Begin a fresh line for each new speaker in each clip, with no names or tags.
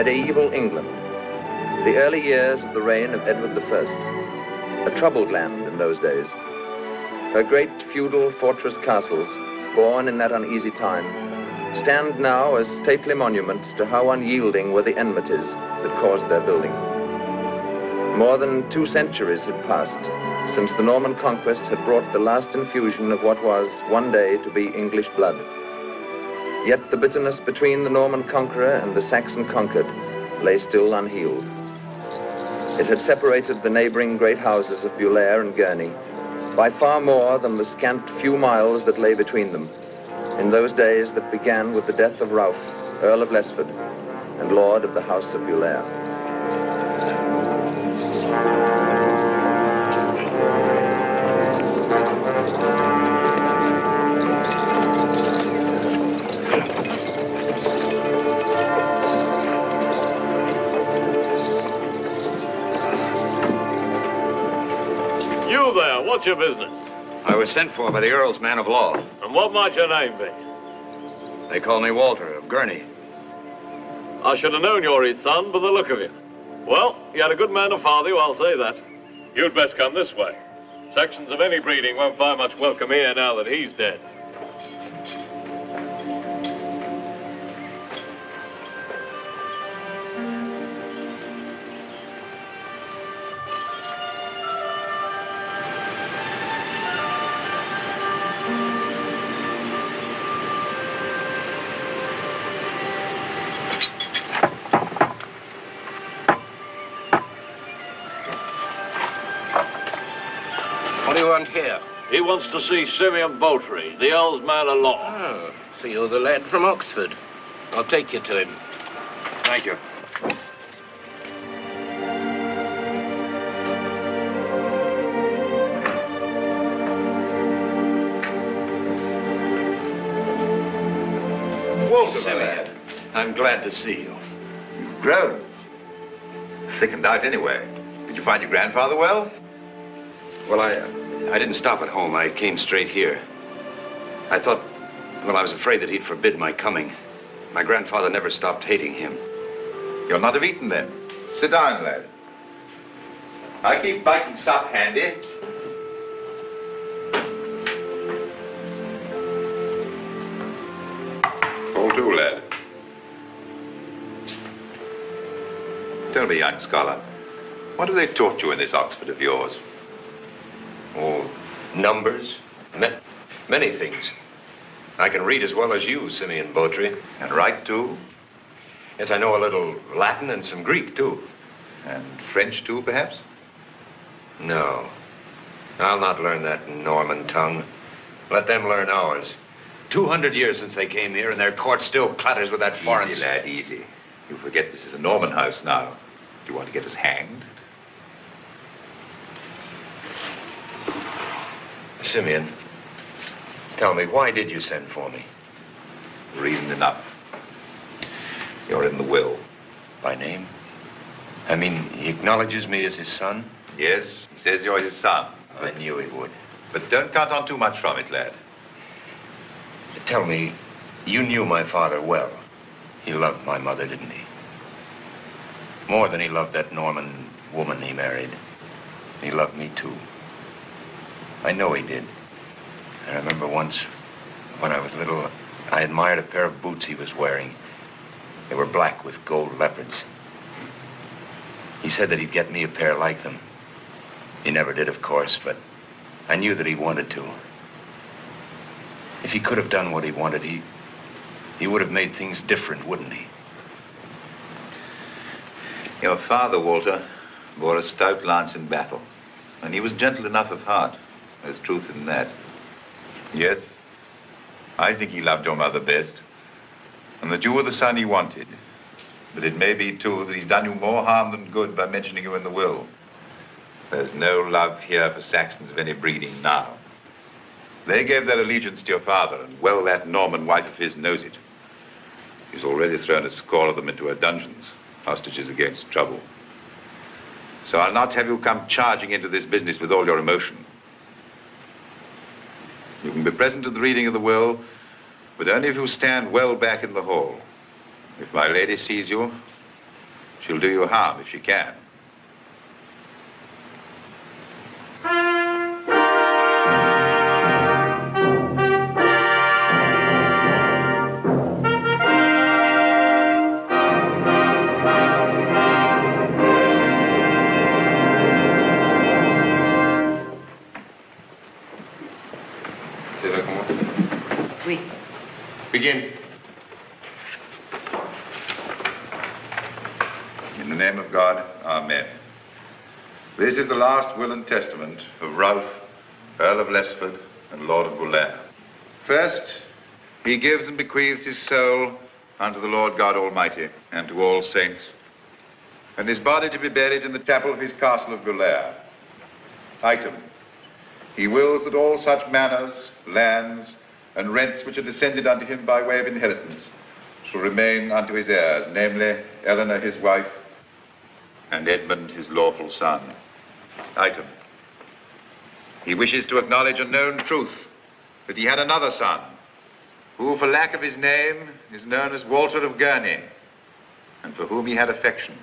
medieval England, the early years of the reign of Edward I, a troubled land in those days. Her great feudal fortress castles, born in that uneasy time, stand now as stately monuments to how unyielding were the enmities that caused their building. More than 2 centuries had passed since the Norman conquest had brought the last infusion of what was one day to be English blood. Yet the bitterness between the Norman conqueror and the Saxon conquered lay still unhealed. It had separated the neighboring great houses of Bulair and Gurney by far more than the scant few miles that lay between them in those days that began with the death of Ralph, Earl of Lesford, and Lord of the House of Bulair.
You there, what's your business?
I was sent for by the Earl's man of law.
And what might your name be?
They call me Walter of Gurnie.
I should have known you're his son by the look of you. Well, you had a good man to father you, I'll say that. You'd best come this way. Sections of any breeding won't find much welcome here now that he's dead.
Here.
He wants to see Simeon Botry, the Earl's man of law.
Oh, so you're the lad from Oxford. I'll take you to him.
Thank you.
Walter,
Simeon, I'm glad to see you.
You've grown. Thickened out anyway. Did you find your grandfather well?
Well, I didn't stop at home. I came straight here. I thought, well, I was afraid that he'd forbid my coming. My grandfather never stopped hating him.
You're not of Eton, then. Sit down, lad. I keep bite and sup handy. Fall to, lad. Tell me, young scholar, what have they taught you in this Oxford of yours?
Oh, numbers, many things. I can read as well as you, Simeon Botry.
And write, too?
Yes, I know a little Latin and some Greek, too.
And French, too, perhaps?
No. I'll not learn that Norman tongue. Let them learn ours. 200 years since they came here, and their court still clatters with that foreign...
Easy, lad, easy. You forget this is a Norman house now. Do you want to get us hanged?
Simeon, tell me, why did you send for me?
Reason enough. You're in the will.
By name? I mean, he acknowledges me as his son?
Yes, he says you're his son.
I knew he would.
But don't count on too much from it, lad.
Tell me, you knew my father well. He loved my mother, didn't he? More than he loved that Norman woman he married. He loved me, too. I know he did. I remember once, when I was little, I admired a pair of boots he was wearing. They were black with gold leopards. He said that he'd get me a pair like them. He never did, of course, but I knew that he wanted to. If he could have done what he wanted, he would have made things different, wouldn't he?
Your father, Walter, bore a stout lance in battle, and he was gentle enough of heart. There's truth in that. Yes, I think he loved your mother best, and that you were the son he wanted. But it may be, too, that he's done you more harm than good by mentioning you in the will. There's no love here for Saxons of any breeding now. They gave their allegiance to your father, and well that Norman wife of his knows it. He's already thrown a score of them into her dungeons, hostages against trouble. So I'll not have you come charging into this business with all your emotion. You can be present at the reading of the will, but only if you stand well back in the hall. If my lady sees you, She'll do you harm if she can.
Oui.
Begin. In the name of God, amen. This is the last will and testament of Ralph, Earl of Lesford and Lord of Bulair. First, he gives and bequeaths his soul unto the Lord God Almighty and to all saints, and his body to be buried in the chapel of his castle of Bulair. Item, he wills that all such manors, lands, and rents which are descended unto him by way of inheritance shall remain unto his heirs, namely, Eleanor his wife, and Edmund his lawful son. Item, he wishes to acknowledge a known truth, that he had another son, who for lack of his name is known as Walter of Gurnie, and for whom he had affection.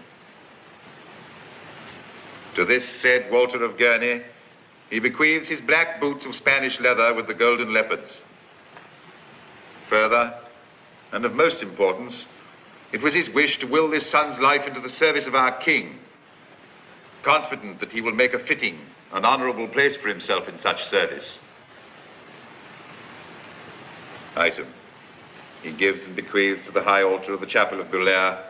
To this said Walter of Gurnie, he bequeaths his black boots of Spanish leather with the golden leopards. Further, and of most importance, it was his wish to will this son's life into the service of our king, confident that he will make a fitting and honorable place for himself in such service. Item, he gives and bequeaths to the high altar of the chapel of Bulair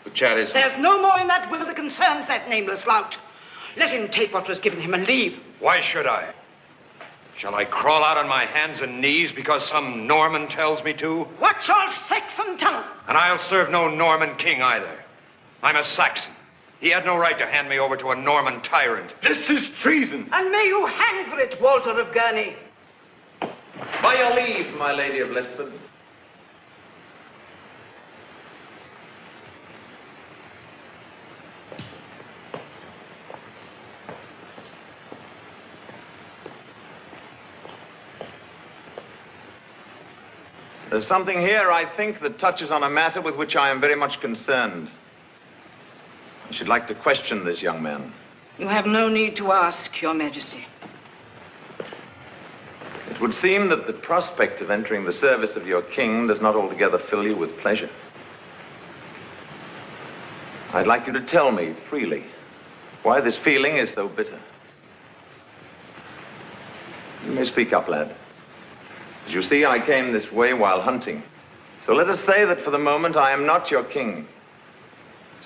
the chalice.
There's no more in that will that concerns that nameless lout. Let him take what was given him and leave.
Why should I? Shall I crawl out on my hands and knees because some Norman tells me to?
Watch your Saxon tongue.
And I'll serve no Norman king either. I'm a Saxon. He had no right to hand me over to a Norman tyrant.
This is treason.
And may you hang for it, Walter of Gurnie.
By your leave, my lady of Lesford. There's something here, I think, that touches on a matter with which I am very much concerned. I should like to question this young man.
You have no need to ask, Your Majesty.
It would seem that the prospect of entering the service of your king does not altogether fill you with pleasure. I'd like you to tell me freely why this feeling is so bitter. You may speak up, lad. As you see, I came this way while hunting. So let us say that for the moment I am not your king.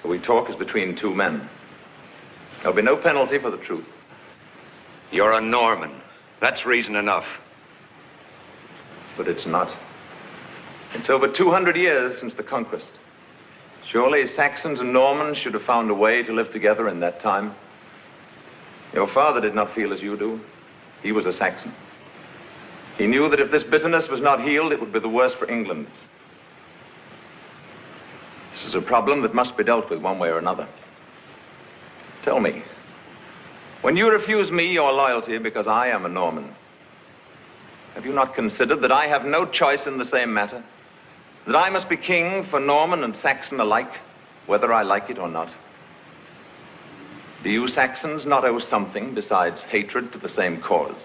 So we talk as between two men. There'll be no penalty for the truth.
You're a Norman. That's reason enough.
But it's not. It's over 200 years since the conquest. Surely Saxons and Normans should have found a way to live together in that time. Your father did not feel as you do. He was a Saxon. He knew that if this bitterness was not healed, it would be the worse for England. This is a problem that must be dealt with one way or another. Tell me, when you refuse me your loyalty because I am a Norman, have you not considered that I have no choice in the same matter? That I must be king for Norman and Saxon alike, whether I like it or not? Do you Saxons not owe something besides hatred to the same cause?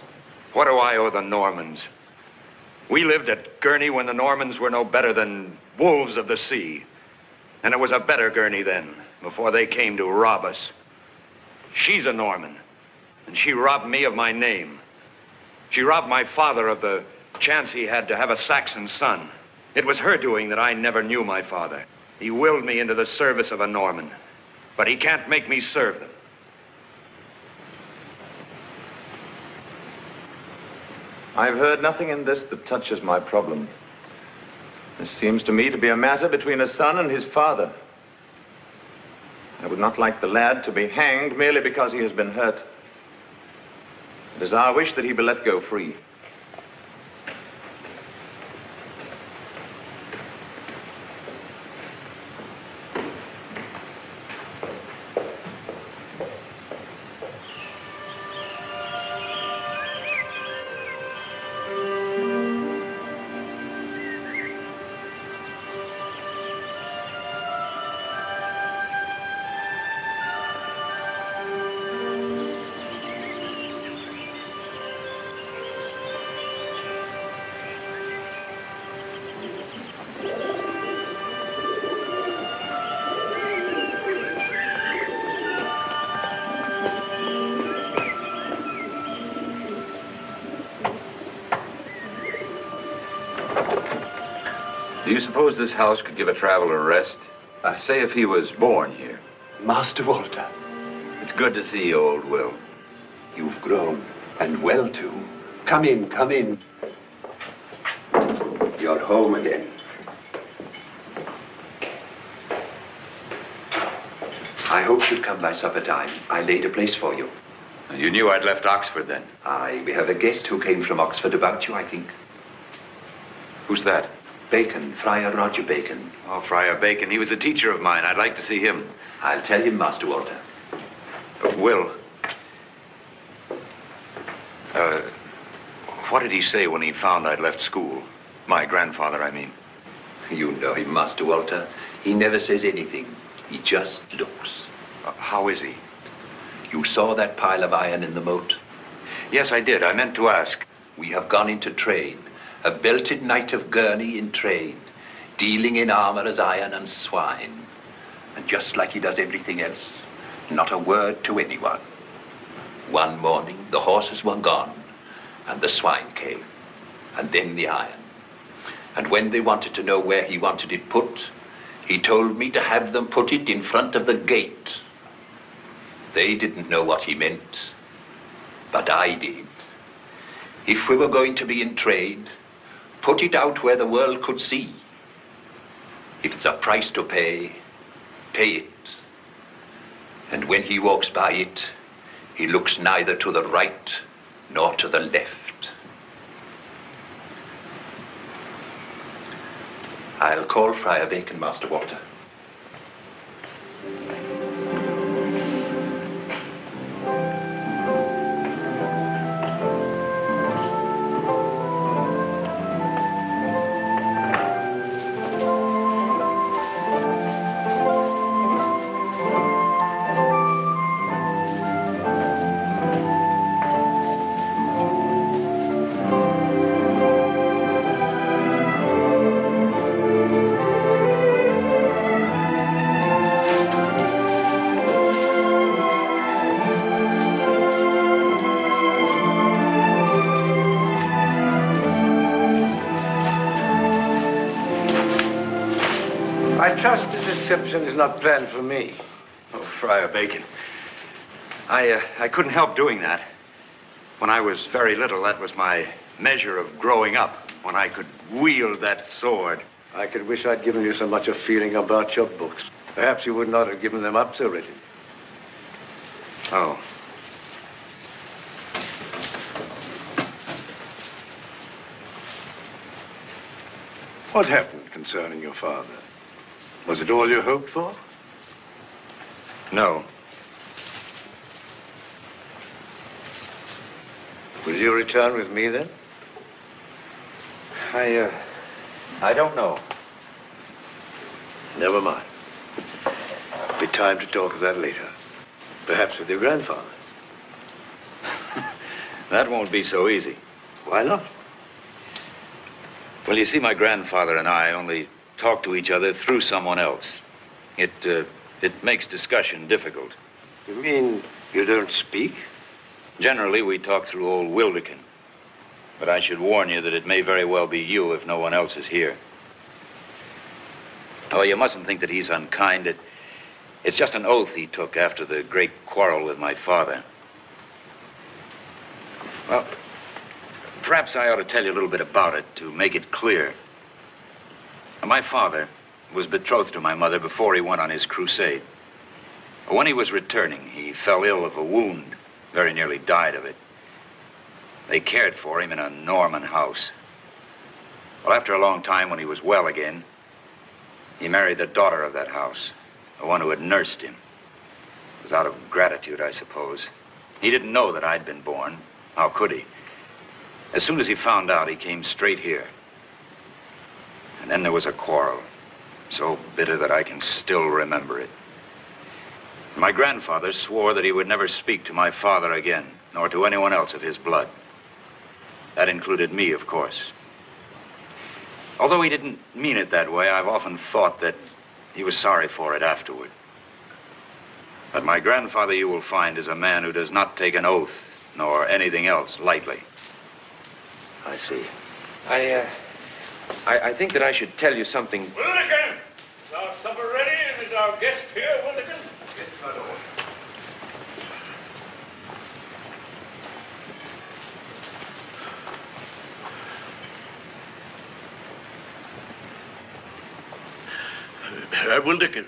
What do I owe the Normans? We lived at Gurney when the Normans were no better than wolves of the sea. And it was a better Gurney then, before they came to rob us. She's a Norman, and she robbed me of my name. She robbed my father of the chance he had to have a Saxon son. It was her doing that I never knew my father. He willed me into the service of a Norman, but he can't make me serve them.
I've heard nothing in this that touches my problem. This seems to me to be a matter between a son and his father. I would not like the lad to be hanged merely because he has been hurt. It is our wish that he be let go free.
Do you suppose this house could give a traveler rest? Say if he was born here.
Master Walter.
It's good to see you, old Will.
You've grown, and well, too. Come in, come in. You're home again. I hoped you'd come by supper time. I laid a place for you.
You knew I'd left Oxford then?
Aye, we have a guest who came from Oxford about you, I think.
Who's that?
Bacon, Friar Roger Bacon.
Oh, Friar Bacon. He was a teacher of mine. I'd like to see him.
I'll tell him, Master Walter.
Will. What did he say when he found I'd left school? My grandfather, I mean.
You know him, Master Walter. He never says anything. He just looks.
How is he?
You saw that pile of iron in the moat?
Yes, I did. I meant to ask.
We have gone into trade. A belted knight of Gurnie in trade, dealing in armor as iron and swine. And just like he does everything else, not a word to anyone. One morning, the horses were gone, and the swine came, and then the iron. And when they wanted to know where he wanted it put, he told me to have them put it in front of the gate. They didn't know what he meant, but I did. If we were going to be in trade, put it out where the world could see. If it's a price to pay, pay it. And when he walks by it, he looks neither to the right nor to the left. I'll call Friar Bacon, Master Walter.
I trust this reception is not planned for me.
Oh, Friar Bacon. I couldn't help doing that. When I was very little, that was my measure of growing up, when I could wield that sword.
I could wish I'd given you so much of feeling about your books. Perhaps you would not have given them up so readily.
Oh.
What happened concerning your father? Was it all you hoped for?
No.
Will you return with me, then?
I don't know.
Never mind. There'll be time to talk of that later. Perhaps with your grandfather.
That won't be so easy.
Why not?
Well, you see, my grandfather and I only talk to each other through someone else. It makes discussion difficult.
You mean you don't speak?
Generally, we talk through old Wilderkin. But I should warn you that it may very well be you if no one else is here. Oh, you mustn't think that he's unkind. It's just an oath he took after the great quarrel with my father. Well, perhaps I ought to tell you a little bit about it to make it clear. My father was betrothed to my mother before he went on his crusade. When he was returning, he fell ill of a wound, very nearly died of it. They cared for him in a Norman house. Well, after a long time, when he was well again, he married the daughter of that house, the one who had nursed him. It was out of gratitude, I suppose. He didn't know that I'd been born. How could he? As soon as he found out, he came straight here. And then there was a quarrel, so bitter that I can still remember it. My grandfather swore that he would never speak to my father again, nor to anyone else of his blood. That included me, of course. Although he didn't mean it that way, I've often thought that he was sorry for it afterward. But my grandfather, you will find, is a man who does not take an oath, nor anything else, lightly.
I see.
I think that I should tell you something.
Wildekin! Is our supper ready, and is our guest here, Wildekin?
Yes, my lord.
Wildekin,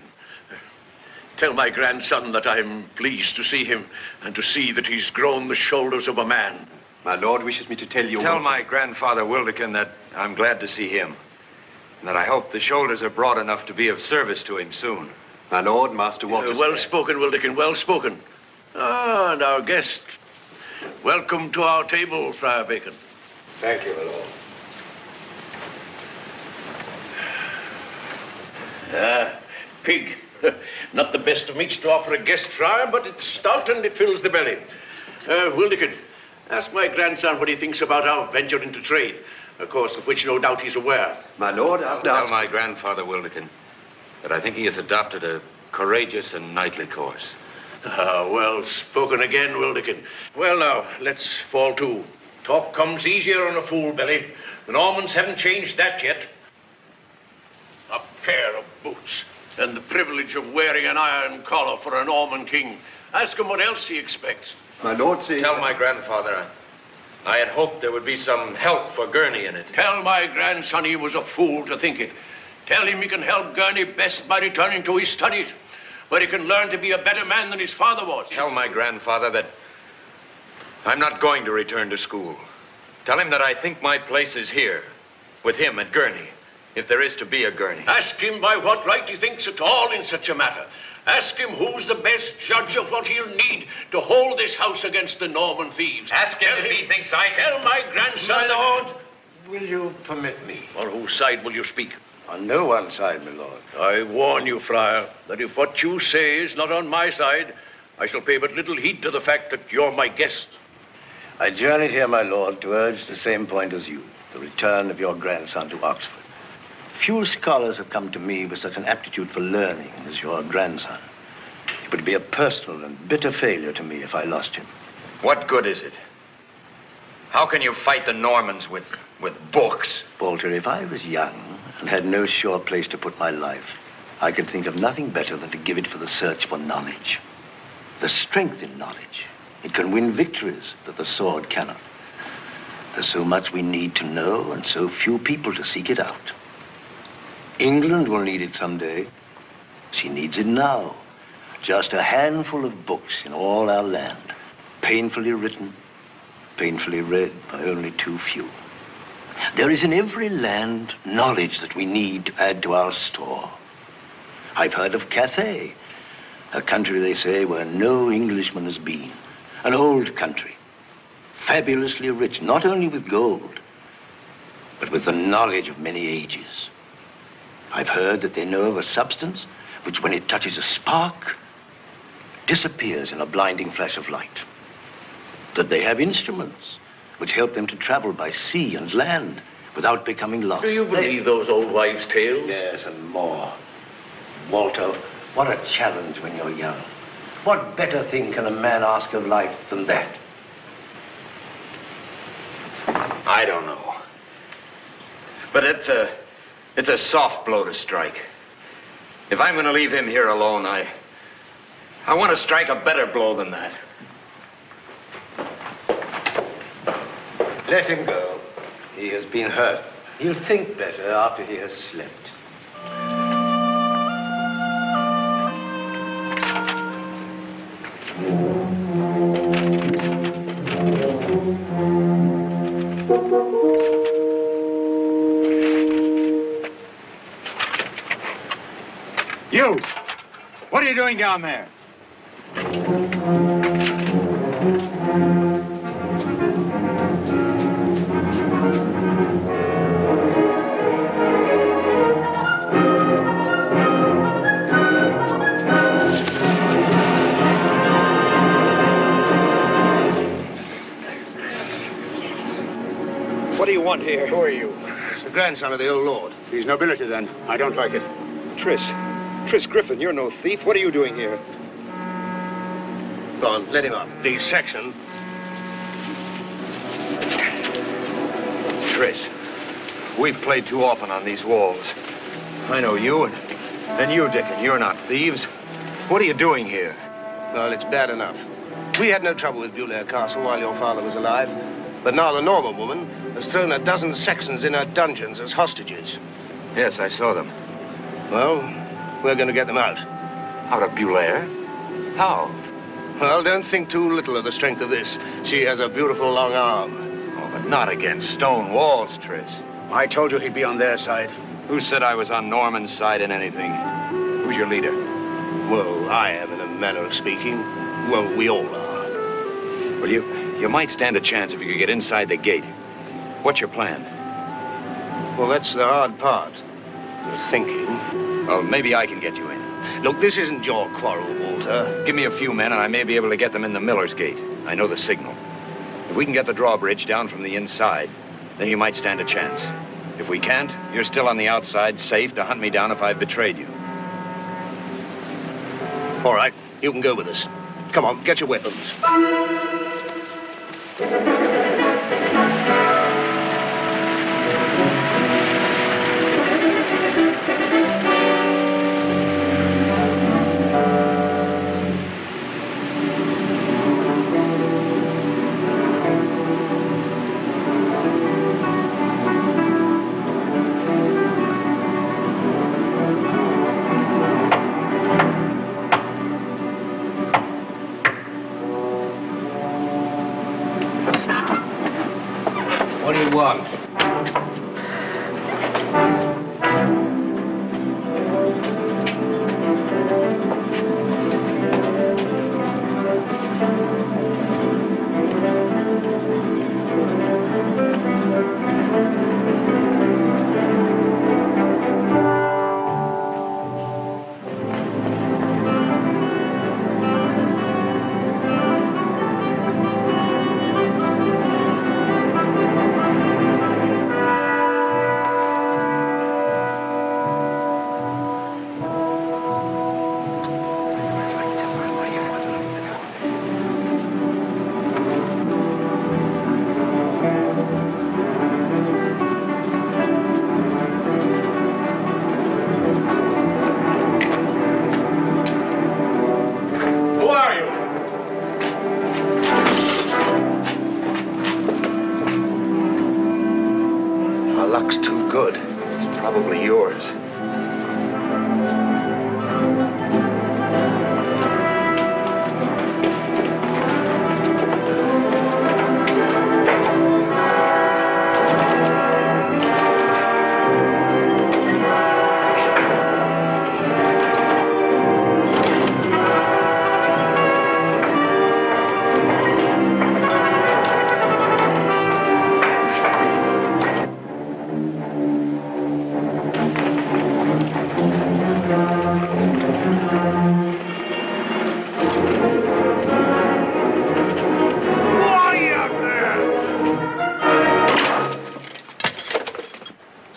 tell my grandson that I'm pleased to see him and to see that he's grown the shoulders of a man.
My lord wishes me to tell you...
Tell my grandfather Wildekin that I'm glad to see him, and that I hope the shoulders are broad enough to be of service to him soon.
My lord, Master Walter...
Well spoken, Wildekin, well spoken. Ah, and our guest. Welcome to our table, Friar Bacon.
Thank you, my lord.
Pig. Not the best of meats to offer a guest, Friar, but it's stout and it fills the belly. Wildekin, ask my grandson what he thinks about our venture into trade, of course, of which no doubt he's aware.
My lord,
I'll tell my grandfather Wildekin that I think he has adopted a courageous and knightly course.
Well spoken again, Wildekin. Well, now, let's fall to. Talk comes easier on a full belly. The Normans haven't changed that yet. A pair of boots, and the privilege of wearing an iron collar for a Norman king. Ask him what else he expects.
My lord, see...
Tell my grandfather I had hoped there would be some help for Gurnie in it.
Tell my grandson he was a fool to think it. Tell him he can help Gurnie best by returning to his studies, where he can learn to be a better man than his father was.
Tell my grandfather that I'm not going to return to school. Tell him that I think my place is here, with him at Gurnie, if there is to be a Gurnie.
Ask him by what right he thinks at all in such a matter. Ask him who's the best judge of what he'll need to hold this house against the Norman thieves.
Ask him if he thinks I can.
Tell my grandson...
My lord, will you permit me?
On whose side will you speak?
On no one side, my lord.
I warn you, Friar, that if what you say is not on my side, I shall pay but little heed to the fact that you're my guest.
I journeyed here, my lord, to urge the same point as you, the return of your grandson to Oxford. Few scholars have come to me with such an aptitude for learning as your grandson. It would be a personal and bitter failure to me if I lost him.
What good is it? How can you fight the Normans with books?
Walter, if I was young and had no sure place to put my life, I could think of nothing better than to give it for the search for knowledge. The strength in knowledge. It can win victories that the sword cannot. There's so much we need to know and so few people to seek it out. England will need it someday. She needs it now. Just a handful of books in all our land, painfully written, painfully read by only too few. There is in every land knowledge that we need to add to our store. I've heard of Cathay, a country, they say, where no Englishman has been. An old country, fabulously rich, not only with gold, but with the knowledge of many ages. I've heard that they know of a substance which, when it touches a spark, disappears in a blinding flash of light. That they have instruments which help them to travel by sea and land without becoming lost.
Do you believe those old wives' tales?
Yes, and more. Walter, what a challenge when you're young. What better thing can a man ask of life than that?
I don't know. But it's a soft blow to strike. If I'm going to leave him here alone, I want to strike a better blow than that.
Let him go. He has been hurt. He'll think better after he has slept.
You! What are you doing down there?
What do you want here?
Who are you?
It's the grandson of the old lord.
He's nobility, then. I don't like it.
Tris Griffin, you're no thief. What are you doing here? Go on, let him up.
The Saxon. Tris,
We've played too often on these walls. I know you, and you, Dick, and you're not thieves. What are you doing here?
Well, it's bad enough. We had no trouble with Bulair Castle while your father was alive. But now the Norman woman has thrown a dozen Saxons in her dungeons as hostages.
Yes, I saw them.
Well, we're going to get them out.
Out of Bulair? How?
Well, don't think too little of the strength of this. She has a beautiful long arm.
Oh, but not against stone walls, Tris.
I told you he'd be on their side.
Who said I was on Norman's side in anything? Who's your leader?
Well, I am, in a manner of speaking. Well, we all are.
Well, you might stand a chance if you could get inside the gate. What's your plan?
Well, that's the hard part. The thinking.
Well, maybe I can get you in.
Look, this isn't your quarrel, Walter.
Give me a few men and I may be able to get them in the Miller's Gate. I know the signal. If we can get the drawbridge down from the inside, then you might stand a chance. If we can't, you're still on the outside, safe to hunt me down if I've betrayed you.
All right, you can go with us. Come on, get your weapons.
What do you want?
luck's too good. It's probably yours.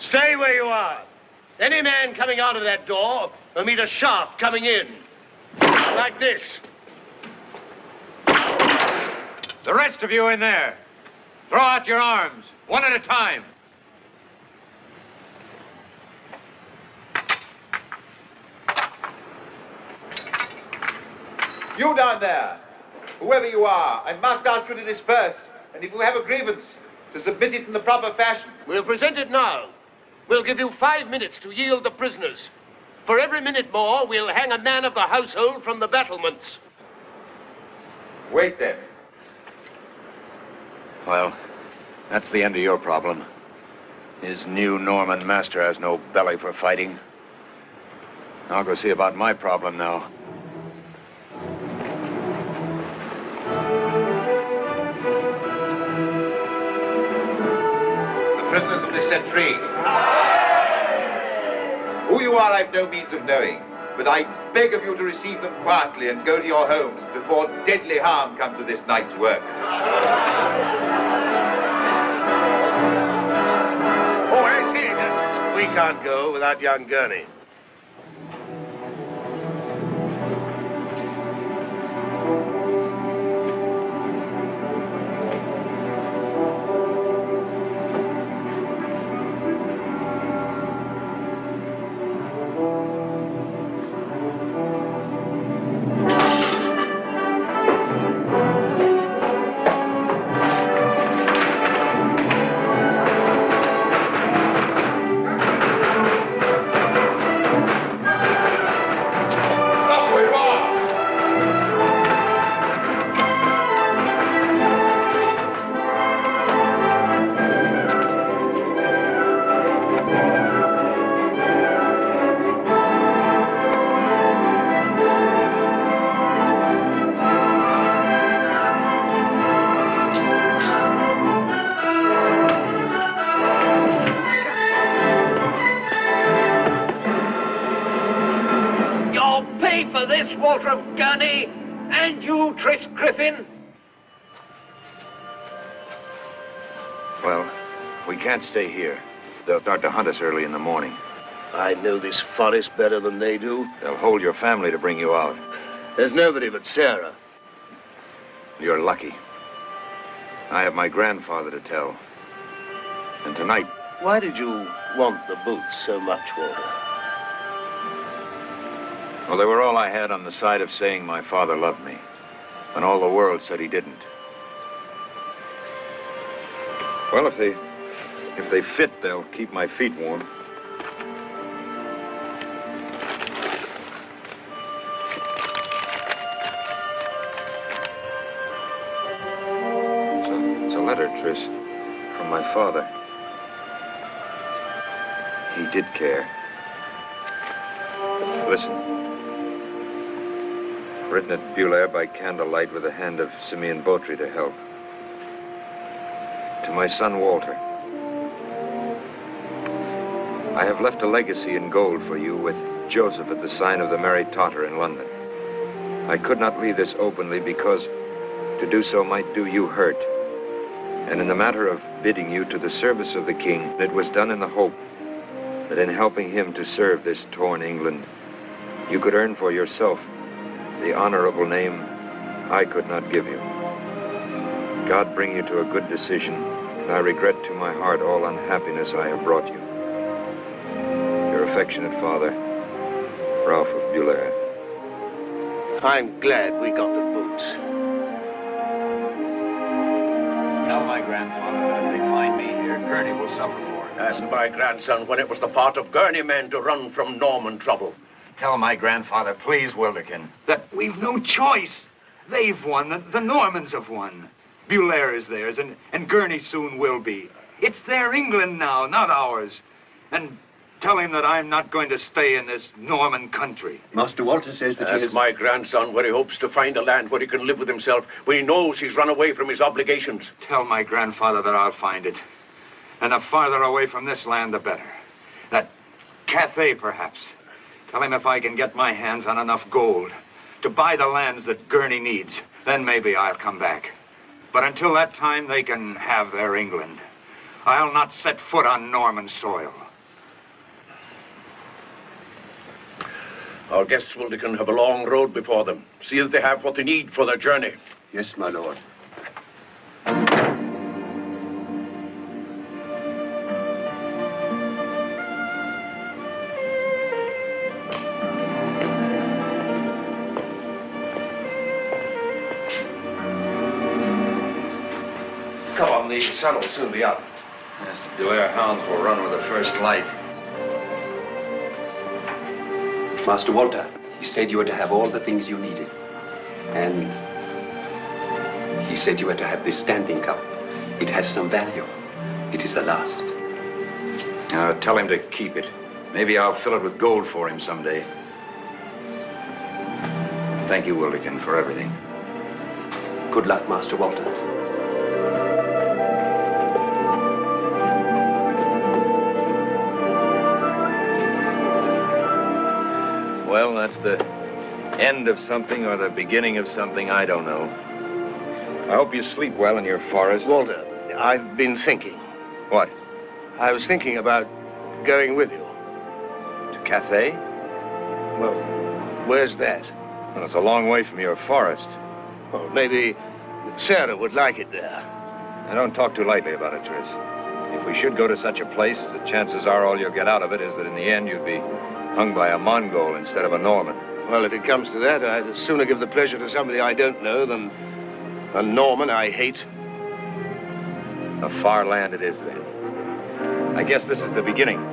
Stay where you are. Any man coming out of that door will meet a shaft coming in. Like this.
The rest of you in there, throw out your arms, one at a time.
You down there, whoever you are, I must ask you to disperse. And if you have a grievance, to submit it in the proper fashion.
We'll present it now. We'll give you 5 minutes to yield the prisoners. For every minute more, we'll hang a man of the household from the battlements.
Wait then.
Well, that's the end of your problem. His new Norman master has no belly for fighting. I'll go see about my problem now.
Prisoners will be set free. Who you are, I've no means of knowing, but I beg of you to receive them quietly and go to your homes before deadly harm comes to this night's work.
Oh, I see. We can't go without young Gurney.
this, Walter of Gurnie? And you, Tristram Griffin?
Well, we can't stay here. They'll start to hunt us early in the morning.
I know this forest better than they do.
They'll hold your family to bring you out.
There's nobody but Sarah.
You're lucky. I have my grandfather to tell. And tonight...
Why did you want the boots so much, Walter?
Well, they were all I had on the side of saying my father loved me, when all the world said he didn't. Well, if they fit, they'll keep my feet warm. It's a letter, Tris, from my father. He did care. Listen. Written at Bulair by candlelight with the hand of Simeon Botry to help. To my son, Walter. I have left a legacy in gold for you with Joseph at the sign of the Mary Totter in London. I could not leave this openly because to do so might do you hurt. And in the matter of bidding you to the service of the king, it was done in the hope that in helping him to serve this torn England, you could earn for yourself the honorable name I could not give you. God bring you to a good decision, and I regret to my heart all unhappiness I have brought you. Your affectionate father, Ralph of Bulair.
I'm glad we got the boots.
Tell my grandfather that if they find me here, Gurney will suffer for it.
Ask my grandson when it was the part of Gurney men to run from Norman trouble.
Tell my grandfather, please, Wilderkin.
That we've no choice. They've won. The Normans have won. Bulair is theirs, and Gurney soon will be. It's their England now, not ours. And tell him that I'm not going to stay in this Norman country.
Master Walter says that he
Ask my grandson where he hopes to find a land where he can live with himself, when he knows he's run away from his obligations.
Tell my grandfather that I'll find it. And the farther away from this land, the better. That Cathay, perhaps. Tell him if I can get my hands on enough gold to buy the lands that Gurney needs, then maybe I'll come back. But until that time, they can have their England. I'll not set foot on Norman soil.
Our guests will have a long road before them. See that they have what they need for their journey.
Yes, my lord.
Come on, the sun will soon be up.
Yes, the Bulair hounds will run with the first light.
Master Walter, he said you were to have all the things you needed. And he said you were to have this standing cup. It has some value. It is the last.
Tell him to keep it. Maybe I'll fill it with gold for him someday. Thank you, Wilderkin, for everything.
Good luck, Master Walter.
Well, that's the end of something or the beginning of something, I don't know. I hope you sleep well in your forest.
Walter, I've been thinking.
What?
I was thinking about going with you.
To Cathay?
Well, where's that?
Well, it's a long way from your forest.
Well, maybe Sarah would like it there.
Now, don't talk too lightly about it, Tris. If we should go to such a place, the chances are all you'll get out of it is that in the end you'd be hung by a Mongol instead of a Norman.
Well, if it comes to that, I'd as sooner give the pleasure to somebody I don't know than a Norman I hate.
A far land it is, then. I guess this is the beginning.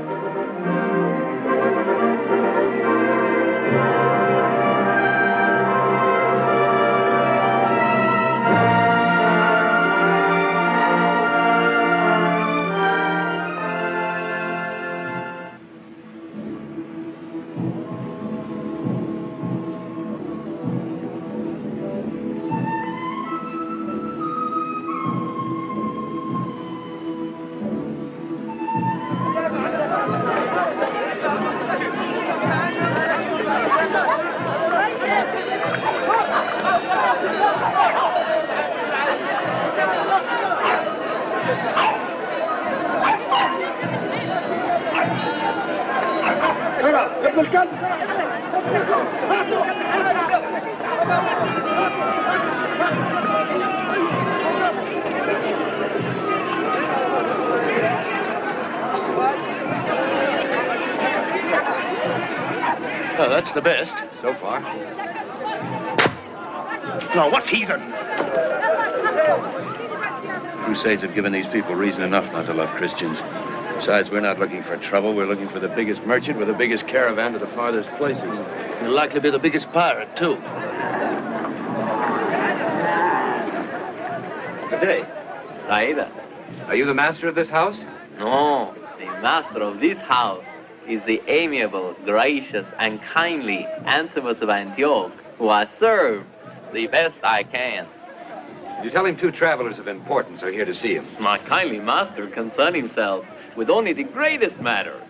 Oh, that's the best, so far. Now, what heathen?
Crusades have given these people reason enough not to love Christians. Besides, we're not looking for trouble. We're looking for the biggest merchant with the biggest caravan to the farthest places.
He'll likely be the biggest pirate, too.
Good day. Raida.
Are you the master of this house?
No, the master of this house is the amiable, gracious, and kindly Antipas of Antioch, who I serve the best I can.
You tell him two travelers of importance are here to see him.
My kindly master concern himself with only the greatest matter.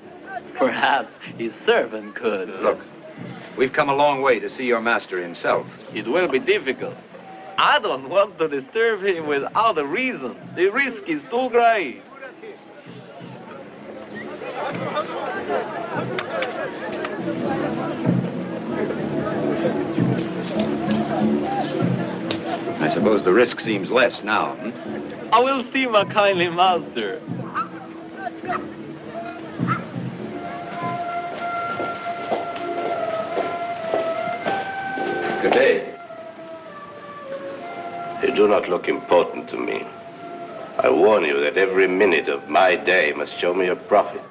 Perhaps his servant could.
Look, we've come a long way to see your master himself.
It will be difficult. I don't want to disturb him without a reason. The risk is too great.
I suppose the risk seems less now,
I will see my kindly master.
Good day.
You do not look important to me. I warn you that every minute of my day must show me a profit.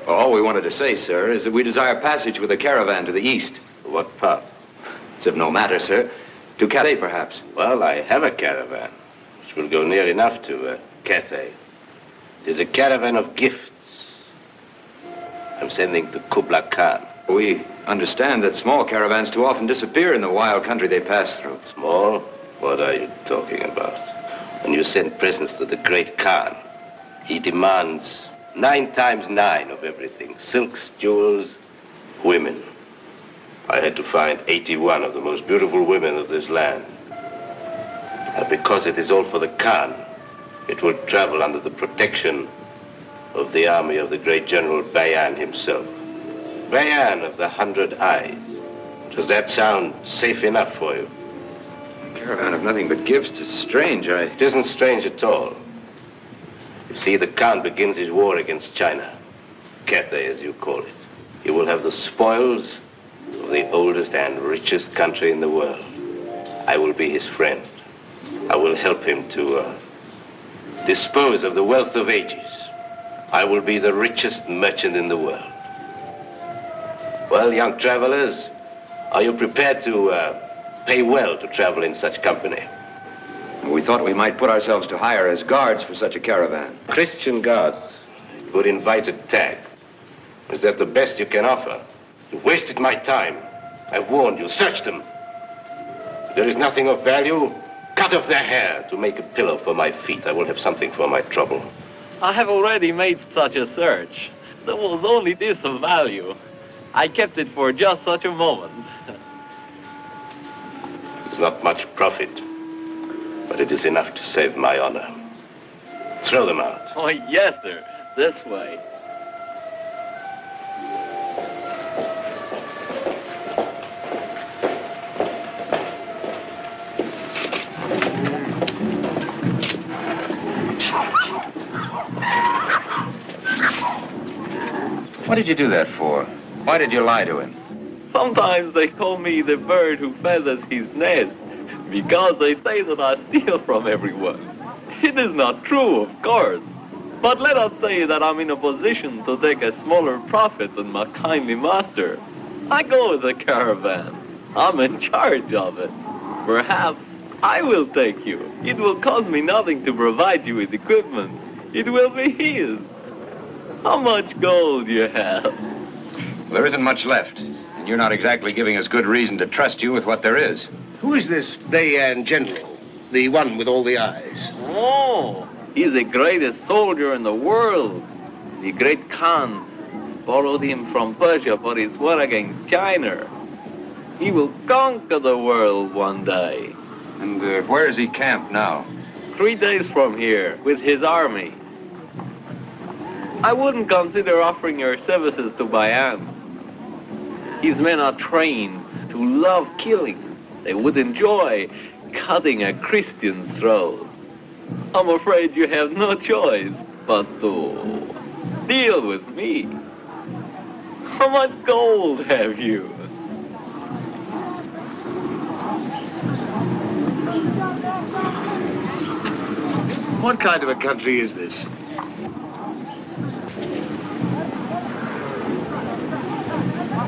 Well, all we wanted to say, sir, is that we desire passage with a caravan to the east.
What part?
It's of no matter, sir. To Cathay, perhaps.
Well, I have a caravan, which will go near enough to Cathay. It is a caravan of gifts. I'm sending to Kublai Khan.
We understand that small caravans too often disappear in the wild country they pass through.
Small? What are you talking about? When you send presents to the great Khan, he demands 9 times 9 of everything. Silks, jewels, women. I had to find 81 of the most beautiful women of this land. And because it is all for the Khan, it will travel under the protection of the army of the great General Bayan himself. Bayan of the 100 Eyes. Does that sound safe enough for you?
A caravan of nothing but gifts. It's strange.
It isn't strange at all. You see, the Khan begins his war against China. Cathay, as you call it. He will have the spoils of the oldest and richest country in the world. I will be his friend. I will help him to dispose of the wealth of ages. I will be the richest merchant in the world. Well, young travelers, are you prepared to pay well to travel in such company?
We thought we might put ourselves to hire as guards for such a caravan.
Christian guards would invite a tag. Is that the best you can offer? You've wasted my time. I've warned you. Search them. If there is nothing of value, cut off their hair to make a pillow for my feet. I will have something for my trouble.
I have already made such a search. There was only this of value. I kept it for just such a moment.
It's not much profit, but it is enough to save my honor. Throw them out.
Oh, yes, sir. This way.
What did you do that for? Why did you lie to him?
Sometimes they call me the bird who feathers his nest, because they say that I steal from everyone. It is not true, of course. But let us say that I'm in a position to take a smaller profit than my kindly master. I go with the caravan. I'm in charge of it. Perhaps I will take you. It will cost me nothing to provide you with equipment. It will be his. How much gold do you have?
Well, there isn't much left. And you're not exactly giving us good reason to trust you with what there is.
Who is this Bayan general? The one with all the eyes?
Oh, he's the greatest soldier in the world. The great Khan borrowed him from Persia for his war against China. He will conquer the world one day.
And where is he camped now?
3 days from here, with his army. I wouldn't consider offering your services to Bayan. His men are trained to love killing. They would enjoy cutting a Christian's throat. I'm afraid you have no choice but to deal with me. How much gold have you?
What kind of a country is this?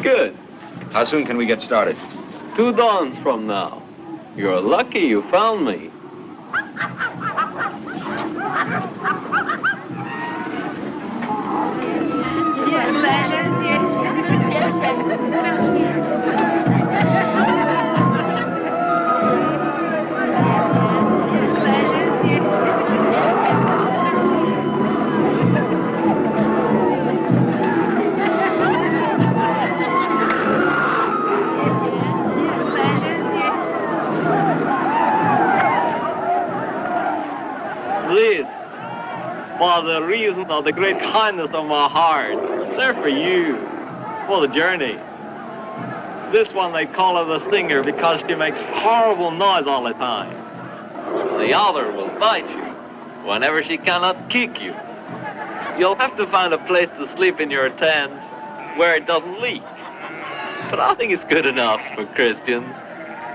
Good.
How soon can we get started?
2 dawns from now. You're lucky you found me. This, for the reason of the great kindness of my heart, they're for you, for the journey. This one they call her the Stinger because she makes horrible noise all the time. The other will bite you whenever she cannot kick you. You'll have to find a place to sleep in your tent where it doesn't leak. But I think it's good enough for Christians.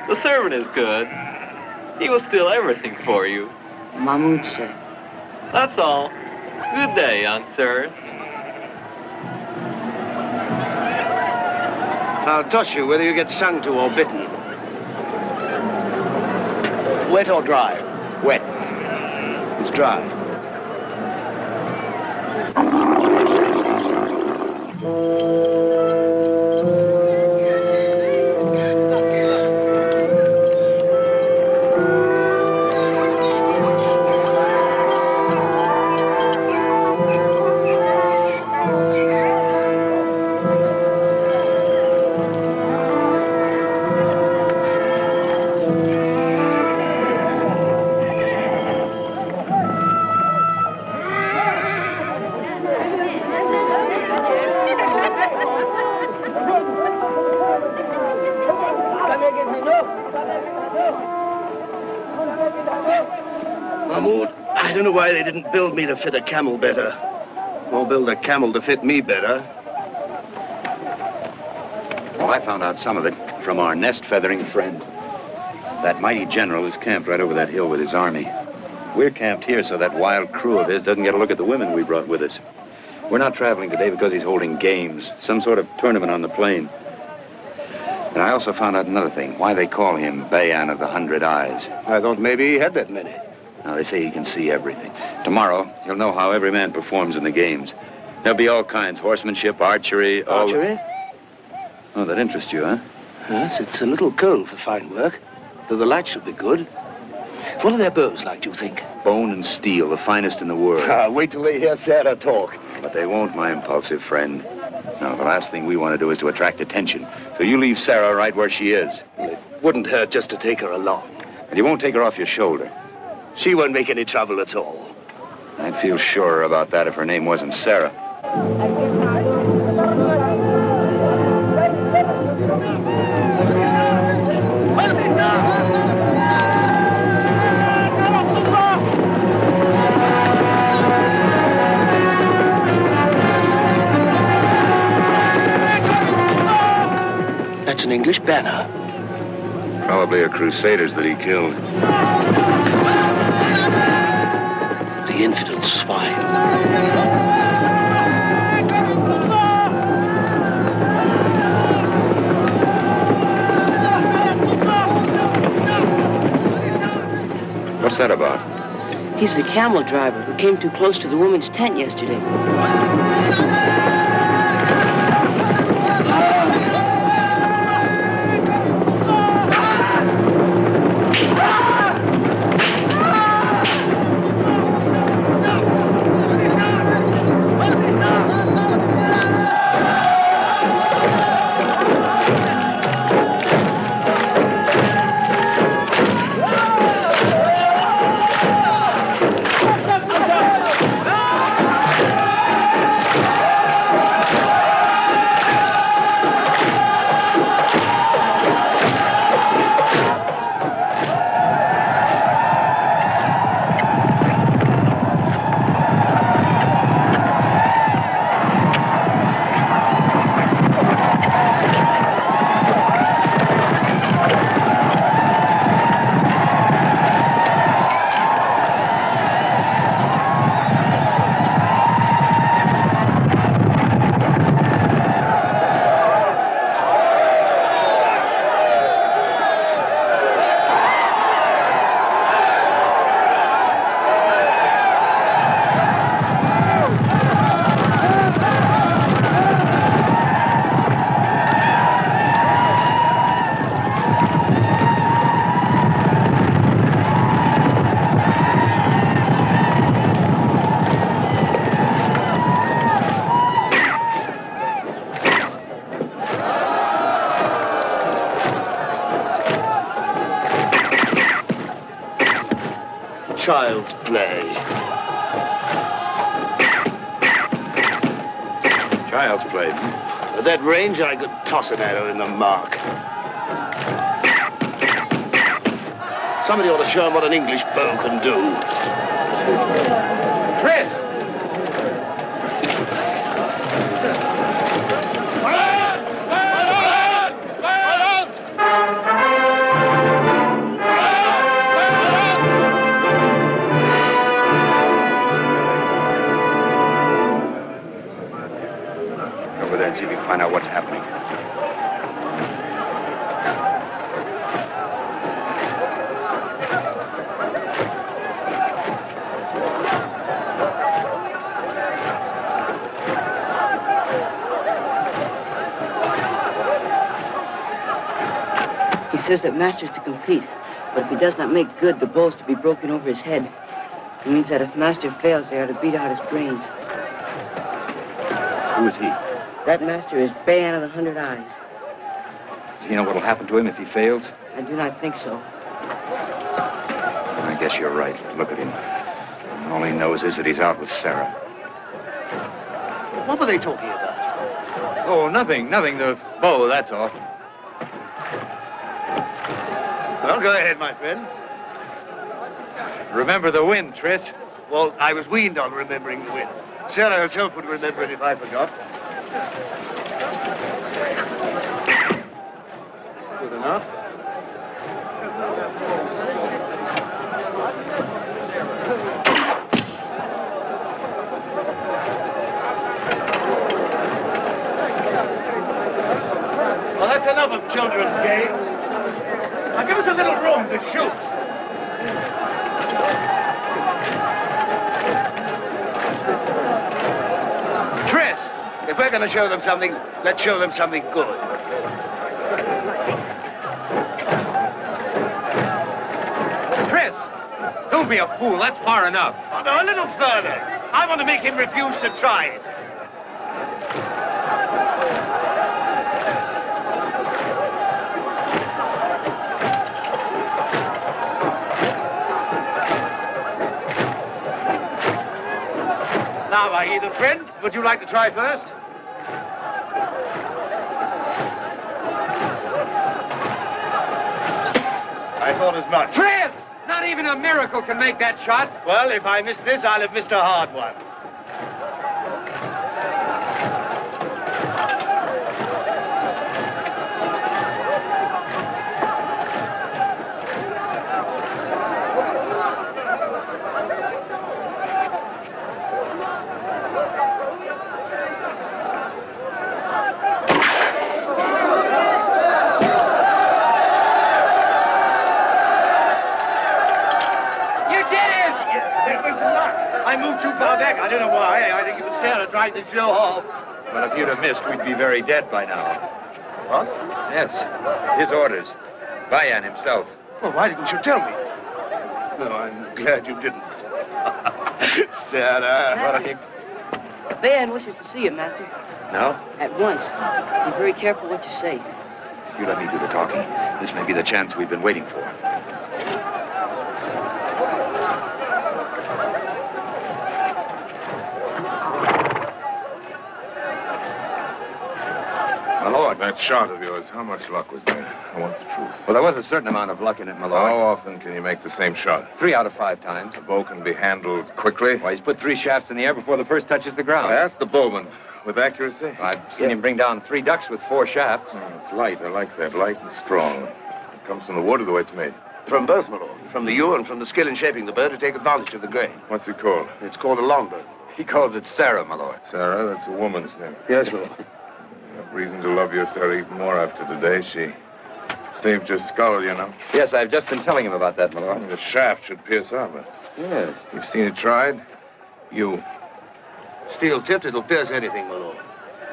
The servant is good. He will steal everything for you.
Mahmoud, sir.
That's all. Good day, young sirs.
I'll toss you whether you get sung to or bitten. Wet or dry? Wet. It's dry. Mahmoud, I don't know why they didn't build me to fit a camel better. Or build a camel to fit me better.
Well, I found out some of it from our nest-feathering friend. That mighty general is camped right over that hill with his army. We're camped here so that wild crew of his doesn't get a look at the women we brought with us. We're not traveling today because he's holding games, some sort of tournament on the plain. And I also found out another thing, why they call him Bayan of the 100 Eyes.
I thought maybe he had that many.
Now, they say he can see everything. Tomorrow, he'll know how every man performs in the games. There'll be all kinds, horsemanship, archery, all...
Archery?
Oh, that interests you, huh?
Yes, it's a little cold for fine work, though the light should be good. What are their bows like, do you think?
Bone and steel, the finest in the world.
Wait till they hear Sarah talk.
But they won't, my impulsive friend. No, the last thing we want to do is to attract attention. So you leave Sarah right where she is.
Well, it wouldn't hurt just to take her along.
And you won't take her off your shoulder.
She won't make any trouble at all.
I'd feel surer about that if her name wasn't Sarah.
That's an English banner.
Probably a crusaders that he killed.
The infidel swine.
What's that about?
He's the camel driver who came too close to the woman's tent yesterday.
Child's play.
Child's play.
At that range, I could toss an arrow in the mark. Somebody ought to show him what an English bow can do.
Chris! Over there and see if you can find out what's happening.
He says that Master's to compete, but if he does not make good, the bow's to be broken over his head. It means that if Master fails, they are to beat out his brains.
Who is he?
That Master is Bayan of the 100 Eyes.
Does he know what will happen to him if he fails?
I do not think so.
I guess you're right. Look at him. All he knows is that he's out with Sarah.
What were they talking about?
Oh, nothing. The bow, that's all.
Well, go ahead, my friend.
Remember the wind, Tris.
Well, I was weaned on remembering the wind. Sarah herself would remember it if I forgot. Good enough. Well, that's enough of children's games. Now give us a little room to shoot. Tris, if we're going to show them something, let's show them something good. Tris, don't be a fool. That's far enough. Oh, no, a little further. I want to make him refuse to try it. Now, my heathen friend, would you like to try first? I thought as much.
Tris! Not even a miracle can make that shot.
Well, if I miss this, I'll have missed a hard one. I don't know why. I think it was Sarah trying to show off.
Well, if you'd have missed, we'd be very dead by now.
What?
Yes. His orders. Bayan himself.
Well, why didn't you tell me? No, I'm glad you didn't. Sarah.
What I think? Bayan wishes to see you, Master.
No?
At once. Be very careful what you say.
You let me do the talking. This may be the chance we've been waiting for.
My lord. That shot of yours, how much luck was there? I want the truth.
Well, there was a certain amount of luck in it, my lord.
How often can you make the same shot?
3 out of 5 times.
The bow can be handled quickly?
Why, he's put 3 shafts in the air before the first touches the ground.
I asked the bowman. With accuracy?
I've seen him bring down 3 ducks with 4 shafts.
Oh, it's light. I like that. Light and strong. It comes from the wood or the way it's made?
From both, my lord. From the yew and from the skill in shaping the bird to take advantage of the grain.
What's it called?
It's called a longbird.
He calls it Sarah, my lord.
Sarah? That's a woman's name.
Yes, my lord.
I have reason to love your Sarah even more after today. She saved your skull, you know.
Yes, I've just been telling him about that, my lord.
The shaft should pierce armor.
Yes.
You've seen it tried? You.
Steel tipped, it'll pierce anything, my lord.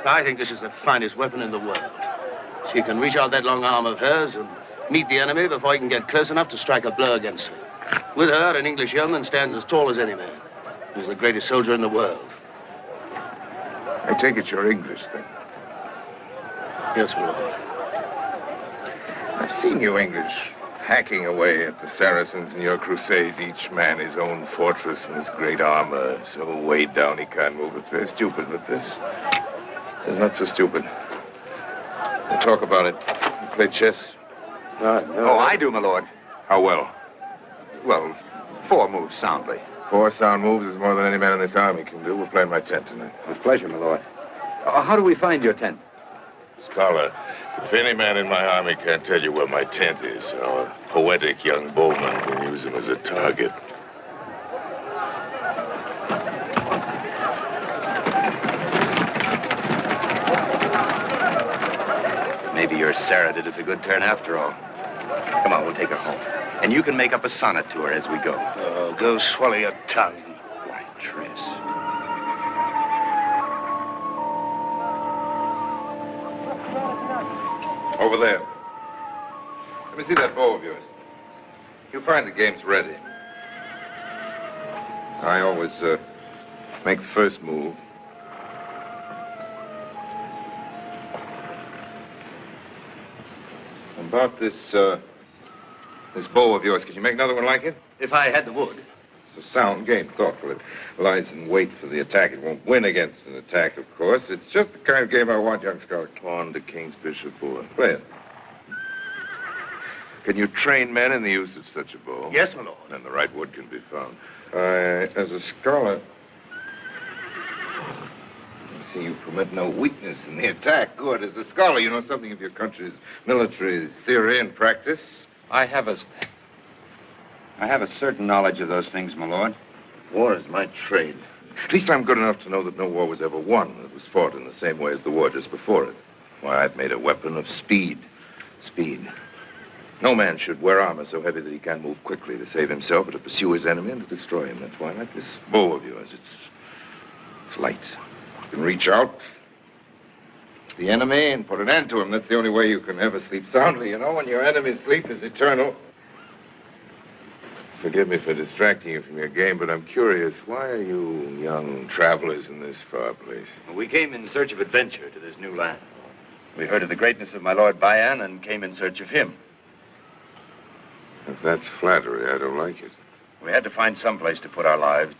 I think this is the finest weapon in the world. She can reach out that long arm of hers and meet the enemy before he can get close enough to strike a blow against her. With her, an English yeoman stands as tall as any man. He's the greatest soldier in the world.
I take it you're English, then?
Yes, my lord.
I've seen you English
hacking away at the Saracens in your crusades, each man his own fortress and his great armor, so weighed down he can't move. It's very stupid, but this is not so stupid. We'll talk about it. You play chess?
No. Oh, I do, my lord.
How well?
Well, 4 moves soundly.
4 sound moves is more than any man in this army can do. We'll play in my tent tonight.
With pleasure, my lord. How do we find your tent?
Scholar, if any man in my army can't tell you where my tent is, our poetic young bowman can use him as a target.
Maybe your Sarah did us a good turn after all. Come on, we'll take her home. And you can make up a sonnet to her as we go.
Oh, go swallow your tongue.
Why, Tris.
Over there. Let me see that bow of yours. You'll find the game's ready. I always make the first move. About this bow of yours, could you make another one like it?
If I had the wood.
It's a sound game, thoughtful. It lies in wait for the attack. It won't win against an attack, of course. It's just the kind of game I want, young scholar. Pawn to King's Bishop, boy. Play it. Can you train men in the use of such a bow?
Yes, my lord.
Then the right wood can be found. As a scholar, I see you permit no weakness in the attack. Good. As a scholar, you know something of your country's military theory and practice.
I have a certain knowledge of those things, my lord.
War is my trade. At least I'm good enough to know that no war was ever won. It was fought in the same way as the war just before it. Why, I've made a weapon of speed. Speed. No man should wear armor so heavy that he can't move quickly to save himself or to pursue his enemy and to destroy him. That's why I like this bow of yours. It's light. You can reach out to the enemy and put an end to him. That's the only way you can ever sleep soundly, you know, when your enemy's sleep is eternal. Forgive me for distracting you from your game, but I'm curious. Why are you young travelers in this far place?
Well, we came in search of adventure to this new land. We heard of the greatness of my lord Bayan and came in search of him.
If that's flattery, I don't like it.
We had to find some place to put our lives.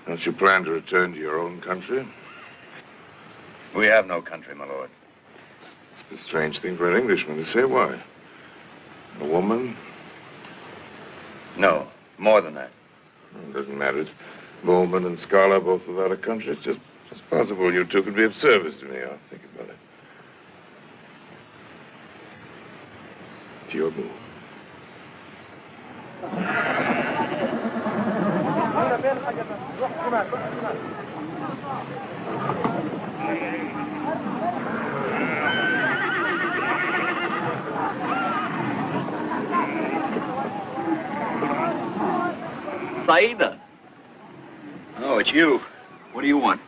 Don't you plan to return to your own country?
We have no country, my lord.
It's a strange thing for an Englishman to say. Why? A woman?
No, more than that.
It doesn't matter. It's Bowman and Scholar both without a country. It's just possible you two could be of service to me. I'll think about it. It's your move.
Saida.
Oh, it's you. What do you want?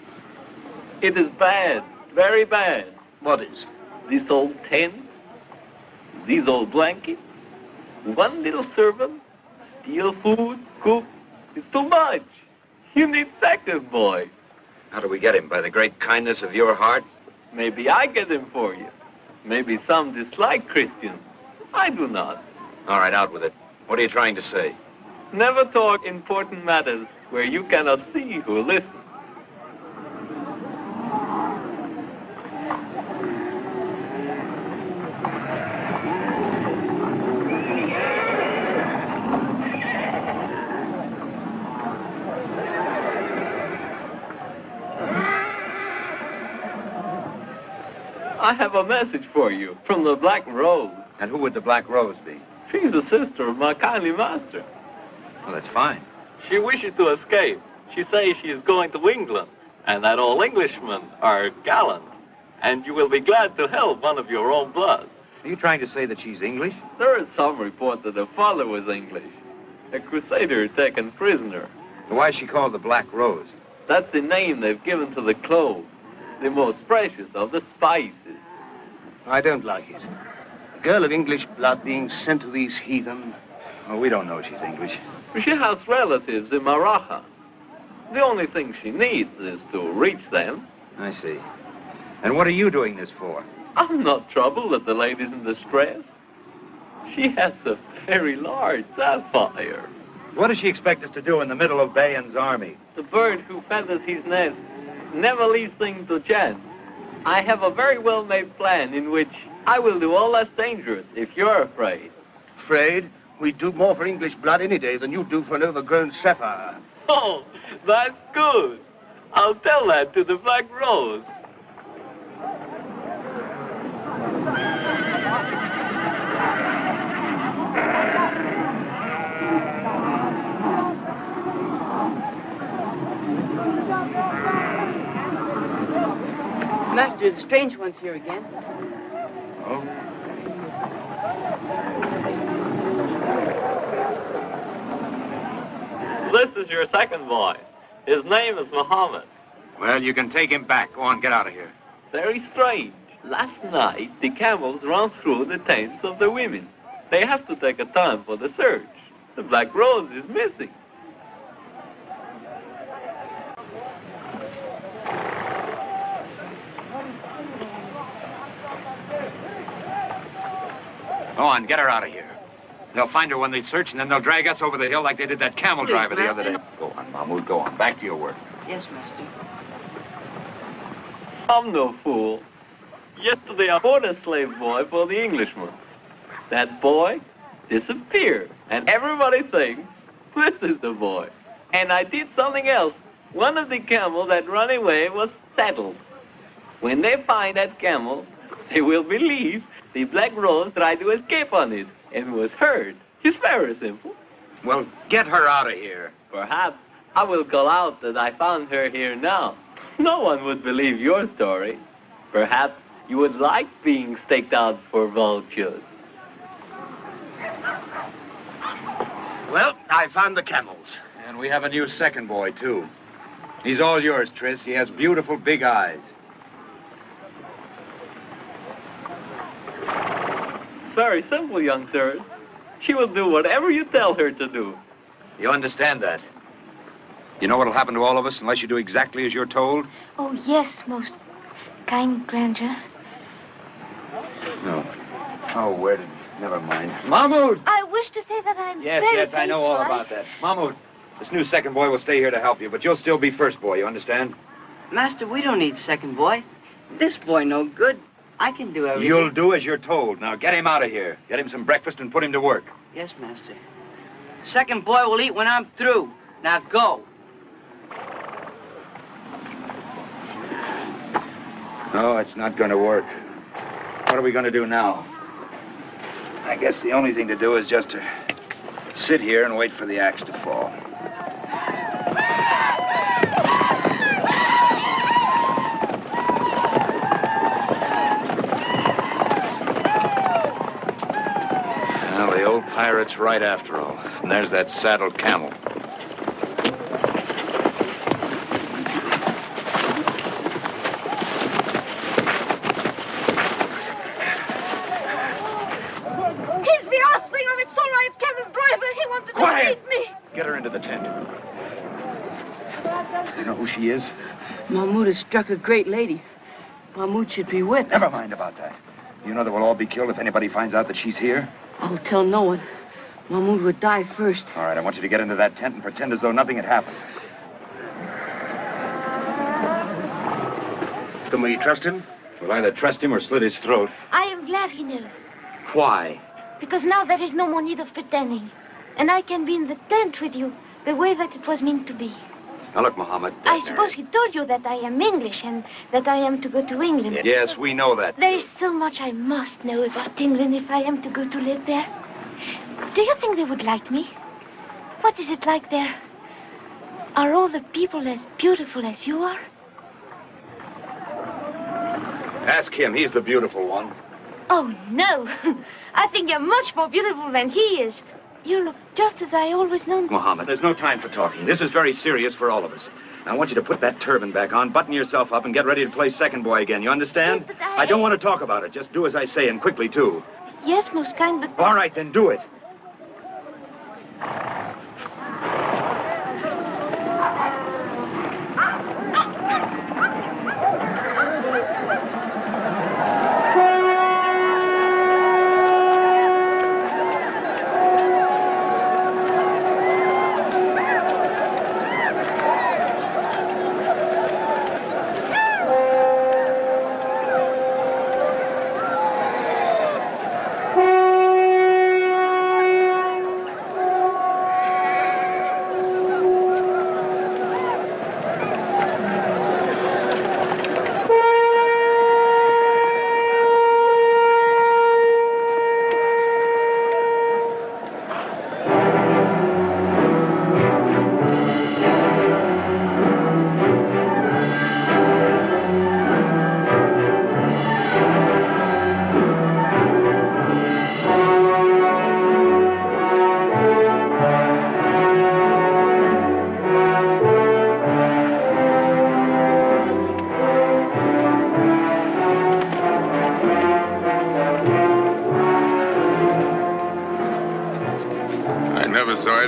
It is bad, very bad.
What is?
This old tent, these old blankets, one little servant, steal food, cook. It's too much. You need second, boy.
How do we get him? By the great kindness of your heart?
Maybe I get him for you. Maybe some dislike Christians. I do not.
All right, out with it. What are you trying to say?
Never talk important matters where you cannot see who listens. I have a message for you from the Black Rose.
And who would the Black Rose be?
She's a sister of my kindly master.
Well, that's fine.
She wishes to escape. She says she is going to England, and that all Englishmen are gallant, and you will be glad to help one of your own blood.
Are you trying to say that she's English?
There is some report that her father was English, a crusader taken prisoner.
Why is she called the Black Rose?
That's the name they've given to the clove, the most precious of the spices.
I don't like it. A girl of English blood being sent to these heathen.
Oh, we don't know she's English.
She has relatives in Maraja. The only thing she needs is to reach them.
I see. And what are you doing this for?
I'm not troubled that the lady's in distress. She has a very large sapphire.
What does she expect us to do in the middle of Bayan's army?
The bird who feathers his nest never leaves things to chance. I have a very well-made plan in which I will do all that's dangerous if you're afraid.
Afraid? We'd do more for English blood any day than you'd do for an overgrown sapphire.
Oh, that's good. I'll tell that to the Black Rose.
Master, the strange one's here again.
Oh?
This is your second boy. His name is Muhammad.
Well, you can take him back. Go on, get out of here.
Very strange. Last night, the camels ran through the tents of the women. They have to take a time for the search. The Black Rose is missing.
Go on, get her out of here. They'll find her when they search, and then they'll drag us over the hill like they did that camel
Please,
driver the
Master.
other day. Go on, Mahmoud, go on. Back to your work.
Yes, Master.
I'm no fool. Yesterday, I bought a slave boy for the Englishman. That boy disappeared, and everybody thinks this is the boy. And I did something else. One of the camels that ran away was saddled. When they find that camel, they will believe the Black Rose tried to escape on it and was hurt. It's very simple.
Well, get her out of here.
Perhaps I will call out that I found her here now. No one would believe your story. Perhaps you would like being staked out for vultures.
Well, I found the camels.
And we have a new second boy, too. He's all yours, Tris. He has beautiful big eyes.
It's very simple, young sirs. She will do whatever you tell her to do.
You understand that? You know what'll happen to all of us unless you do exactly as you're told?
Oh, yes, most kind grandeur.
No. Oh, where did... Never mind. Mahmoud!
I wish to say that I'm
Yes,
very
yes, I know all
faithful.
about that. Mahmoud, this new second boy will stay here to help you, but you'll still be first boy, you understand?
Master, we don't need second boy. This boy no good. I can do everything.
You'll do as you're told. Now, get him out of here. Get him some breakfast and put him to work.
Yes, Master. Second boy will eat when I'm through. Now go.
No, it's not going to work. What are we going to do now? I guess the only thing to do is just to sit here and wait for the axe to fall. Well, the old pirate's right after all. And there's that saddled camel. Get her into the tent. You know who she is?
Mahmoud has struck a great lady. Mahmoud should be whipped.
Never mind about that. You know that we'll all be killed if anybody finds out that she's here?
I'll tell no one. Mahmoud would die first.
All right, I want you to get into that tent and pretend as though nothing had happened.
Can we trust him?
We'll either trust him or slit his throat.
I am glad he knows.
Why?
Because now there is no more need of pretending. And I can be in the tent with you the way that it was meant to be.
Now, look, Muhammad.
I suppose he told you that I am English and that I am to go to England.
Yes, we know that.
There is so much I must know about England if I am to go to live there. Do you think they would like me? What is it like there? Are all the people as beautiful as you are?
Ask him. He's the beautiful one.
Oh, no. I think you're much more beautiful than he is. You look just as I always known.
Muhammad, there's no time for talking. This is very serious for all of us. Now, I want you to put that turban back on, button yourself up, and get ready to play second boy again. You understand?
Yes,
I don't want to talk about it. Just do as I say, and quickly, too.
Yes, most kind, but...
All right, then do it.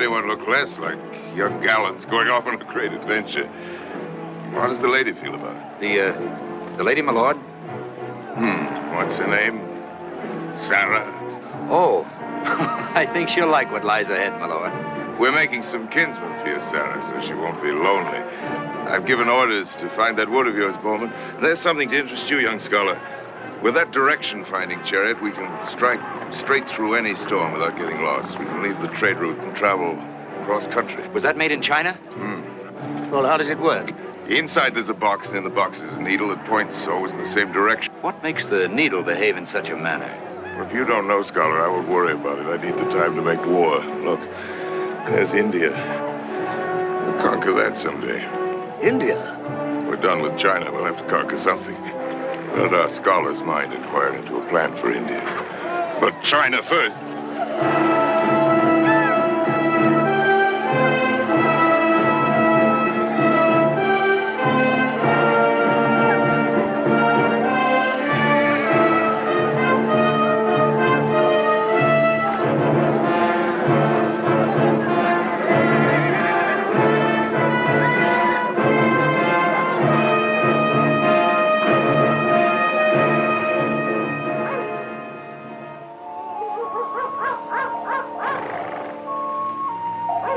anyone look less like young gallants going off on a great adventure. How does the lady feel about it?
The lady, my lord?
What's her name? Sarah?
Oh, I think she'll like what lies ahead, my lord.
We're making some kinsmen for you, Sarah, so she won't be lonely. I've given orders to find that wood of yours, Bowman. There's something to interest you, young scholar. With that direction-finding chariot, we can strike straight through any storm without getting lost. We can leave the trade route and travel across country.
Was that made in China?
Well, how does it work?
Inside there's a box, and in the box is a needle that points always in the same direction.
What makes the needle behave in such a manner?
Well, if you don't know, scholar, I won't worry about it. I need the time to make war. Look, there's India. We'll conquer that someday.
India?
We're done with China. We'll have to conquer something. Let our scholar's mind inquire into a plan for India. But China first.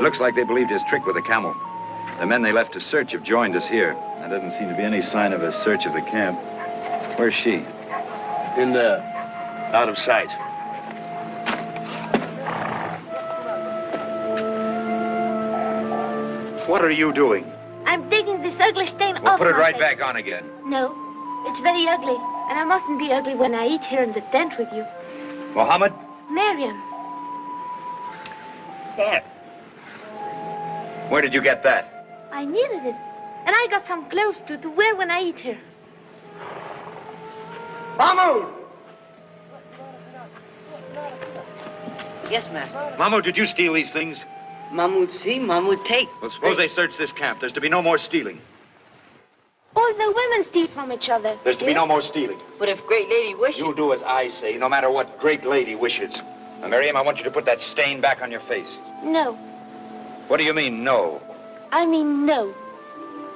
Looks like they believed his trick with the camel. The men they left to search have joined us here. There doesn't seem to be any sign of a search of the camp. Where's she?
In there. Out of sight.
What are you doing?
I'm taking this ugly stain
Well,
off
put it
my
right
face.
back on again.
No, it's very ugly. And I mustn't be ugly when I eat here in the tent with you.
Mohammed?
Miriam.
There. Where did you get that?
I needed it. And I got some clothes to wear when I eat here.
Mahmoud!
Yes, master.
Mahmoud, did you steal these things?
Mahmoud see, Mahmoud take.
Well, suppose they search this camp. There's to be no more stealing.
All the women steal from each other.
There's to be no more stealing.
But if great lady wishes...
You do as I say, no matter what great lady wishes. Now, Miriam, I want you to put that stain back on your face.
No.
What do you mean, no?
I mean no.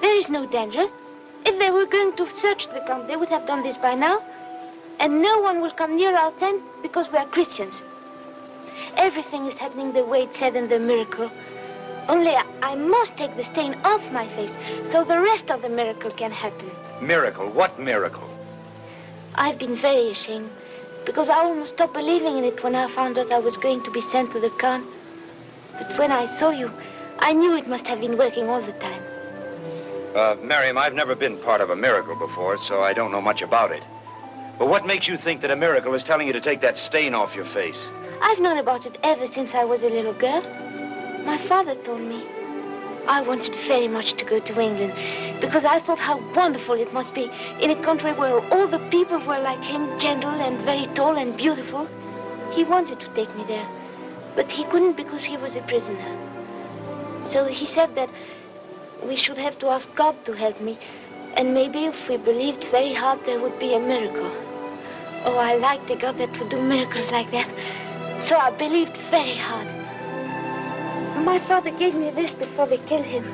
There is no danger. If they were going to search the camp, they would have done this by now. And no one will come near our tent because we are Christians. Everything is happening the way it said in the miracle. Only I must take the stain off my face so the rest of the miracle can happen.
Miracle? What miracle?
I've been very ashamed because I almost stopped believing in it when I found out I was going to be sent to the Khan. But when I saw you, I knew it must have been working all the time.
Miriam, I've never been part of a miracle before, so I don't know much about it. But what makes you think that a miracle is telling you to take that stain off your face?
I've known about it ever since I was a little girl. My father told me. I wanted very much to go to England because I thought how wonderful it must be in a country where all the people were like him, gentle and very tall and beautiful. He wanted to take me there, but he couldn't because he was a prisoner. So he said that we should have to ask God to help me, and maybe if we believed very hard, there would be a miracle. Oh, I liked a God that would do miracles like that. So I believed very hard. My father gave me this before they killed him,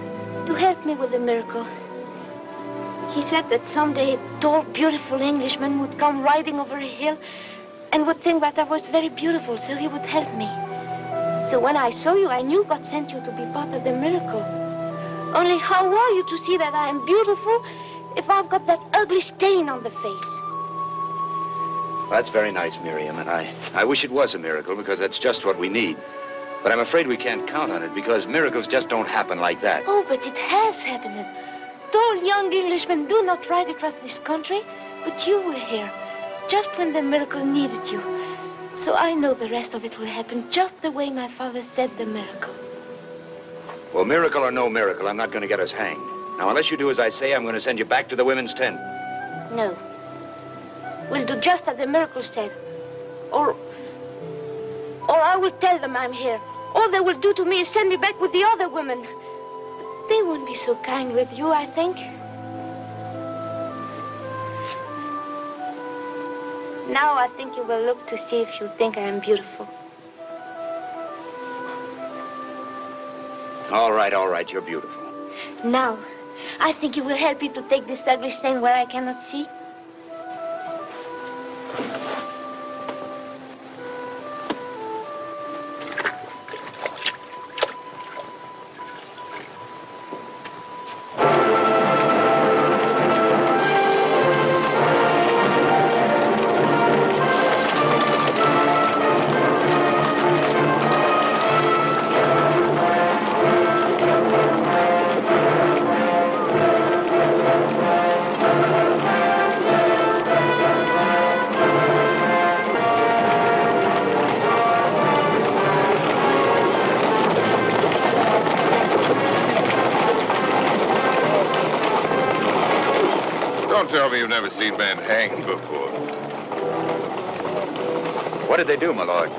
to help me with the miracle. He said that someday a tall, beautiful Englishman would come riding over a hill and would think that I was very beautiful, so he would help me. So when I saw you, I knew God sent you to be part of the miracle. Only how are you to see that I am beautiful if I've got that ugly stain on the face?
That's very nice, Miriam, and I wish it was a miracle because that's just what we need. But I'm afraid we can't count on it because miracles just don't happen like that.
Oh, but it has happened. Tall young Englishmen do not ride across this country, but you were here, just when the miracle needed you. So I know the rest of it will happen just the way my father said the miracle.
Well, miracle or no miracle, I'm not going to get us hanged. Now, unless you do as I say, I'm going to send you back to the women's tent.
No. We'll do just as the miracle said. Or I will tell them I'm here. All they will do to me is send me back with the other women. But they won't be so kind with you, I think. Now I think you will look to see if you think I am beautiful.
All right, you're beautiful.
Now, I think you will help me to take this ugly stain where I cannot see.
Don't tell me you've never seen men hanged before.
What did they do, my lord?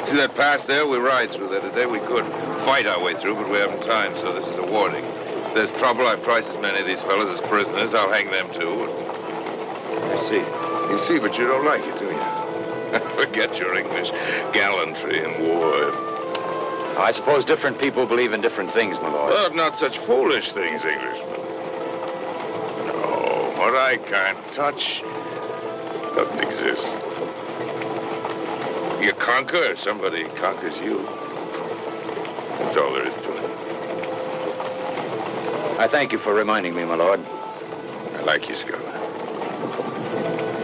See that pass there? We ride through there today. We could fight our way through, but we haven't time, so this is a warning. If there's trouble, I've priced as many of these fellas as prisoners. I'll hang them too.
I see.
You see, but you don't like it, do you? Forget your English gallantry in war.
I suppose different people believe in different things, my lord.
Well, not such foolish things, Englishmen. No, what I can't touch doesn't exist. You conquer, somebody conquers you. That's all there is to it.
I thank you for reminding me, my lord.
I like you, Scholar.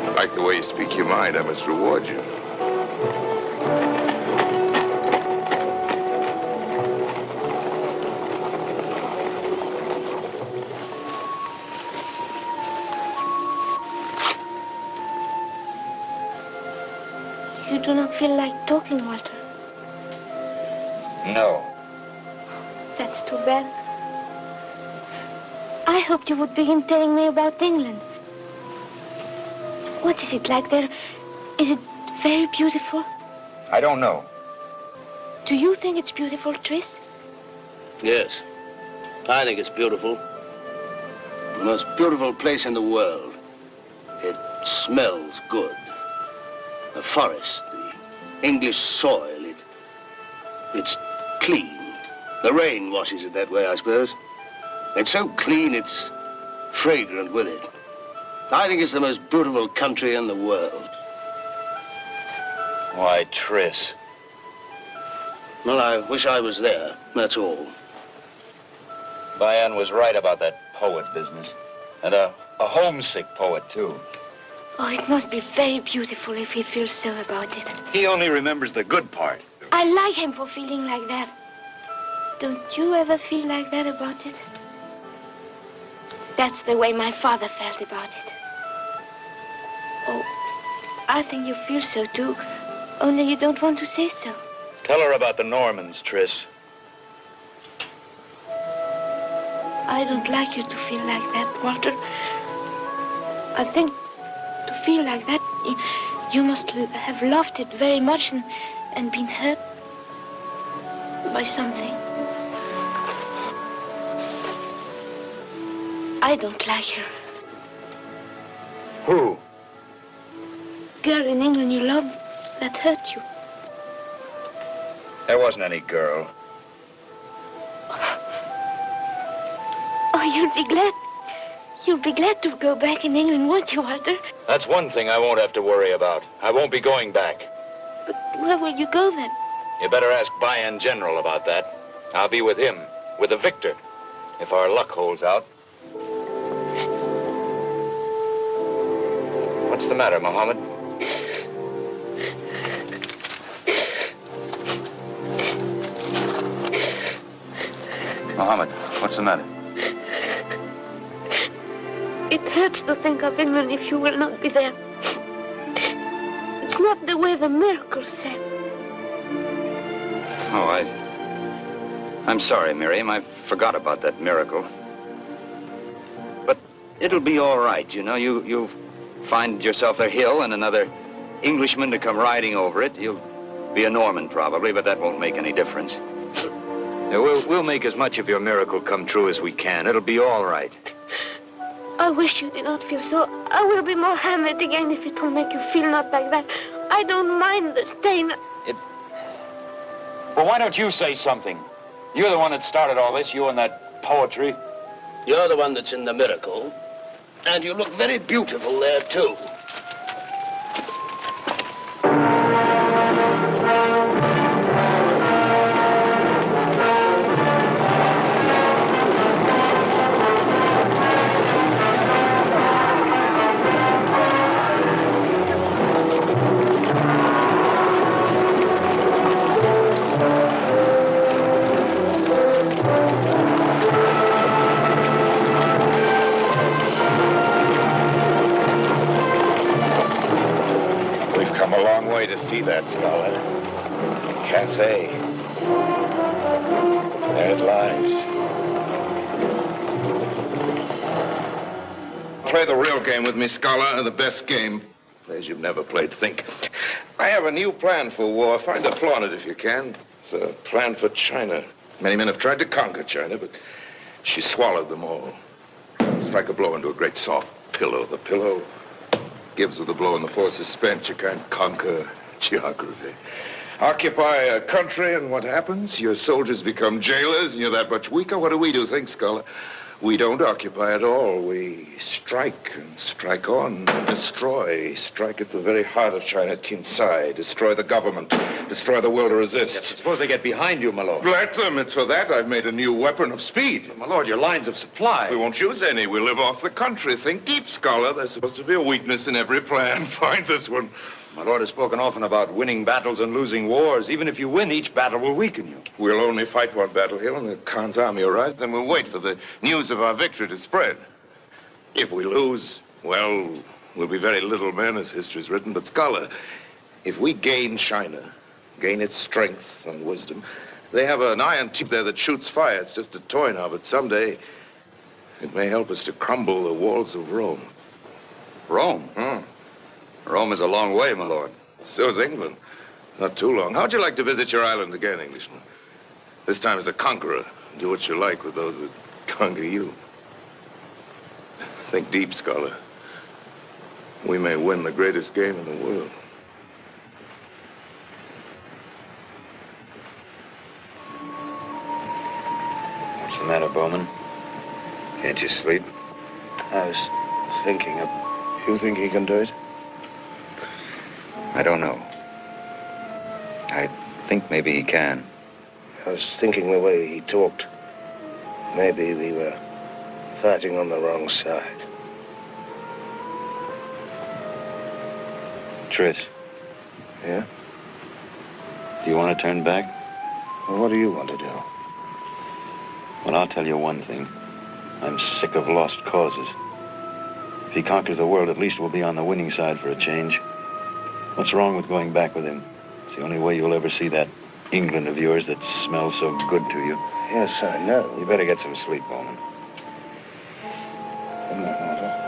I like the way you speak your mind. I must reward you.
You do not feel like talking, Walter.
No.
That's too bad. I hoped you would begin telling me about England. What is it like there? Is it very beautiful?
I don't know.
Do you think it's beautiful, Tris?
Yes. I think it's beautiful. The most beautiful place in the world. It smells good. The forest, the English soil, it's clean. The rain washes it that way, I suppose. It's so clean, it's fragrant with it. I think it's the most beautiful country in the world.
Why, Tris.
Well, I wish I was there, that's all.
Bayan was right about that poet business. And a homesick poet, too.
Oh, it must be very beautiful if he feels so about it.
He only remembers the good part.
I like him for feeling like that. Don't you ever feel like that about it? That's the way my father felt about it. Oh, I think you feel so too, only you don't want to say so.
Tell her about the Normans, Tris.
I don't like you to feel like that, Walter. I think to feel like that, you must have loved it very much and been hurt by something. I don't like her.
Who?
Girl in England you love that hurt you.
There wasn't any girl.
Oh, you'll be glad. You'll be glad to go back in England, won't you, Walter?
That's one thing I won't have to worry about. I won't be going back.
But where will you go then?
You better ask Bayan General about that. I'll be with him, with the victor, if our luck holds out. What's the matter, Mohammed? Mohammed, what's the matter?
It hurts to think of England if you will not be there. It's not the way the miracle said.
Oh, I'm sorry, Miriam. I forgot about that miracle. But it'll be all right, you know. You'll find yourself a hill and another Englishman to come riding over it. You'll be a Norman, probably, but that won't make any difference. Yeah, we'll make as much of your miracle come true as we can. It'll be all right.
I wish you did not feel so. I will be Mohammed again if it will make you feel not like that. I don't mind the stain.
Well, why don't you say something? You're the one that started all this, you and that poetry.
You're the one that's in the miracle. And you look very beautiful there, too.
To see that, scholar. Cafe. There it lies. Play the real game with me, scholar, the best game. Plays you've never played. Think. I have a new plan for war. Find a flaw in it if you can. It's a plan for China. Many men have tried to conquer China, but she swallowed them all. Strike a blow into a great soft pillow. The pillow gives with the blow, and the force is spent. You can't conquer geography. Occupy a country, and what happens? Your soldiers become jailers, and you're that much weaker. What do? Think, scholar? We don't occupy at all. We strike and strike on and destroy. Strike at the very heart of China, at Kinsai. Destroy the government. Destroy the will to resist.
Yes, suppose they get behind you, my lord.
Let them. It's for that I've made a new weapon of speed.
But, my lord, your lines of supply.
We won't use any. We live off the country. Think deep, scholar. There's supposed to be a weakness in every plan. Find this one.
My lord has spoken often about winning battles and losing wars. Even if you win, each battle will weaken you.
We'll only fight one battle here when the Khan's army arrives, then we'll wait for the news of our victory to spread. If we lose, well, we'll be very little men, as history's written. But, scholar, if we gain China, gain its strength and wisdom, they have an iron tube there that shoots fire. It's just a toy now, but someday it may help us to crumble the walls of Rome.
Rome? Rome is a long way, my lord.
So is England. Not too long. How'd you like to visit your island again, Englishman? This time as a conqueror. Do what you like with those that conquer you. Think deep, scholar. We may win the greatest game in the world.
What's the matter, Bowman? Can't you sleep?
I was thinking of... You think he can do it?
I don't know. I think maybe he can.
I was thinking the way he talked. Maybe we were fighting on the wrong side.
Tris.
Yeah?
Do you want to turn back?
Well, what do you want to do?
Well, I'll tell you one thing. I'm sick of lost causes. If he conquers the world, at least we'll be on the winning side for a change. What's wrong with going back with him? It's the only way you'll ever see that England of yours that smells so good to you.
Yes, I know.
You better get some sleep, Bowman.
Good night, Walter.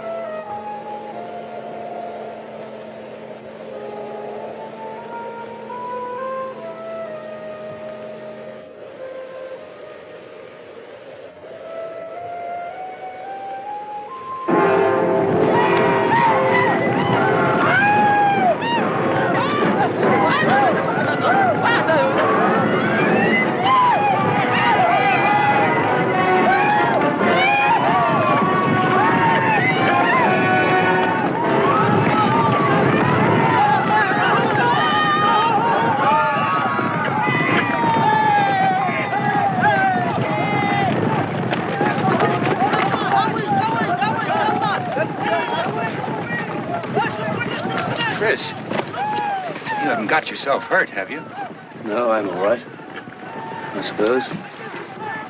Got yourself hurt, have you?
No, I'm all right. I suppose.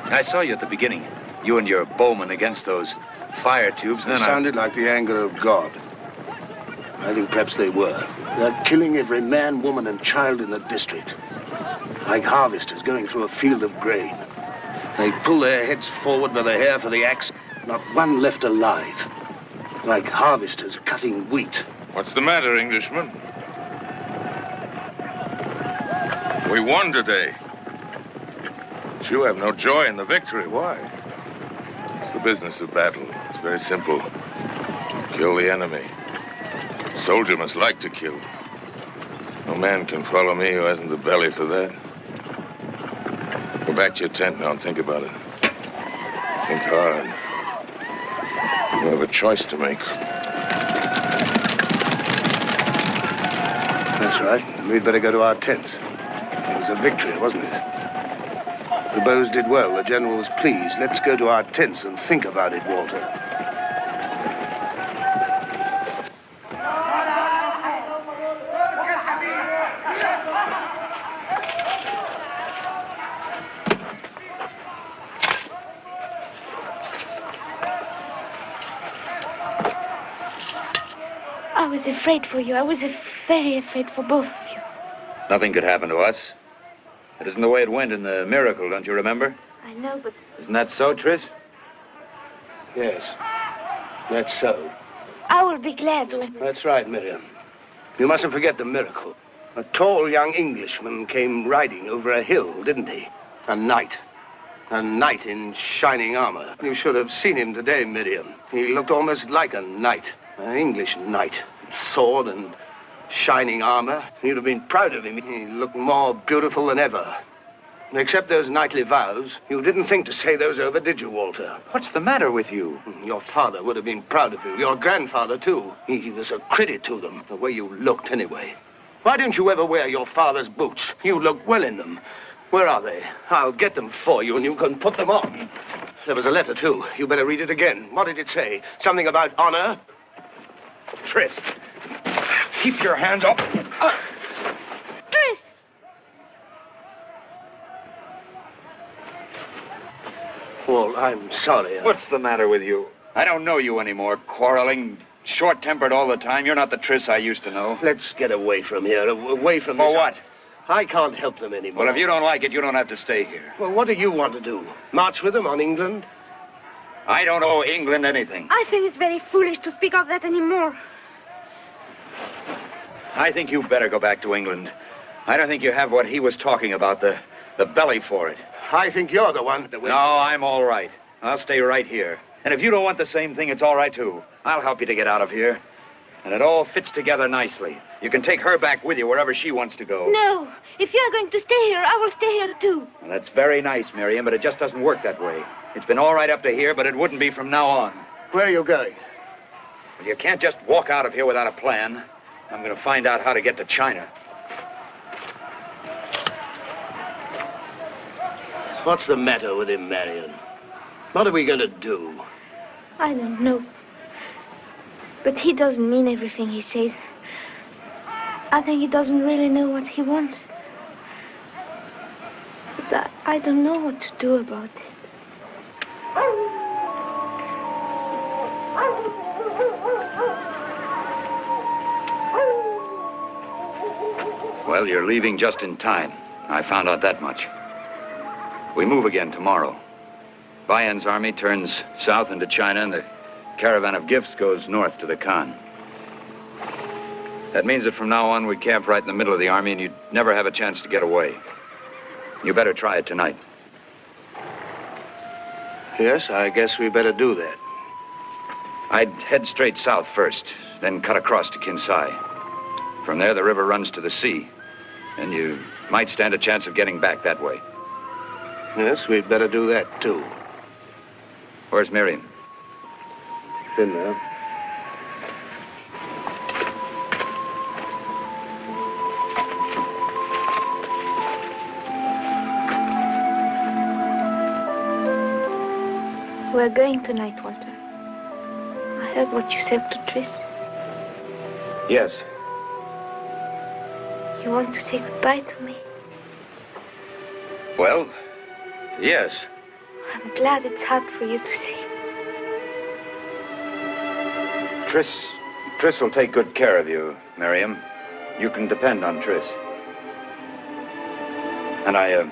I saw you at the beginning. You and your bowman against those fire tubes, and then
It sounded like the anger of God. I think perhaps they were. They're killing every man, woman, and child in the district. Like harvesters going through a field of grain. They pull their heads forward by the hair for the axe. Not one left alive. Like harvesters cutting wheat.
What's the matter, Englishman? We won today. But you have no joy in the victory. Why? It's the business of battle. It's very simple. Kill the enemy. A soldier must like to kill. No man can follow me who hasn't the belly for that. Go back to your tent now and think about it. Think hard. You have a choice to make.
That's right. We'd better go to our tents. It was a victory, wasn't it? The bows did well. The general was pleased. Let's go to our tents and think about it, Walter.
I was afraid for you. I was very afraid for both of you.
Nothing could happen to us. It isn't the way it went in the miracle, don't you remember?
I know, but...
Isn't that so, Tris?
Yes, that's so.
I will be glad when...
That's right, Miriam. You mustn't forget the miracle. A tall young Englishman came riding over a hill, didn't he? A knight. A knight in shining armor. You should have seen him today, Miriam. He looked almost like a knight. An English knight. Sword and shining armor. You'd have been proud of him. He looked more beautiful than ever. Except those knightly vows, you didn't think to say those over, did you, Walter?
What's the matter with you?
Your father would have been proud of you. Your grandfather, too. He was a credit to them, the way you looked, anyway. Why didn't you ever wear your father's boots? You look well in them. Where are they? I'll get them for you, and you can put them on. There was a letter, too. You better read it again. What did it say? Something about honor? Tris, keep your hands up.
Tris!
Well, I'm sorry.
What's the matter with you? I don't know you anymore. Quarreling, short-tempered all the time. You're not the Tris I used to know.
Let's get away from here. Away from this.
For what?
I can't help them anymore.
Well, if you don't like it, you don't have to stay here.
Well, what do you want to do? March with them on England?
I don't owe England anything.
I think it's very foolish to speak of that anymore.
I think you better go back to England. I don't think you have what he was talking about, the belly for it.
I think you're the one that will...
No, I'm all right. I'll stay right here. And if you don't want the same thing, it's all right, too. I'll help you to get out of here. And it all fits together nicely. You can take her back with you wherever she wants to go.
No. If you're going to stay here, I will stay here, too.
Well, that's very nice, Miriam, but it just doesn't work that way. It's been all right up to here, but it wouldn't be from now on.
Where are you going?
Well, you can't just walk out of here without a plan. I'm going to find out how to get to China.
What's the matter with him, Marion? What are we going to do?
I don't know. But he doesn't mean everything he says. I think he doesn't really know what he wants. But I don't know what to do about it.
Well, you're leaving just in time. I found out that much. We move again tomorrow. Bayan's army turns south into China, and the caravan of gifts goes north to the Khan. That means that from now on, we camp right in the middle of the army, and you'd never have a chance to get away. You better try it tonight.
Yes, I guess we better do that.
I'd head straight south first, then cut across to Kinsai. From there, the river runs to the sea, and you might stand a chance of getting back that way.
Yes, we'd better do that, too.
Where's Miriam?
In there.
We're going tonight, Walter. I heard what you said to Tris.
Yes.
You want to say goodbye to me?
Well, yes.
I'm glad it's hard for you to say.
Tris will take good care of you, Miriam. You can depend on Tris. And I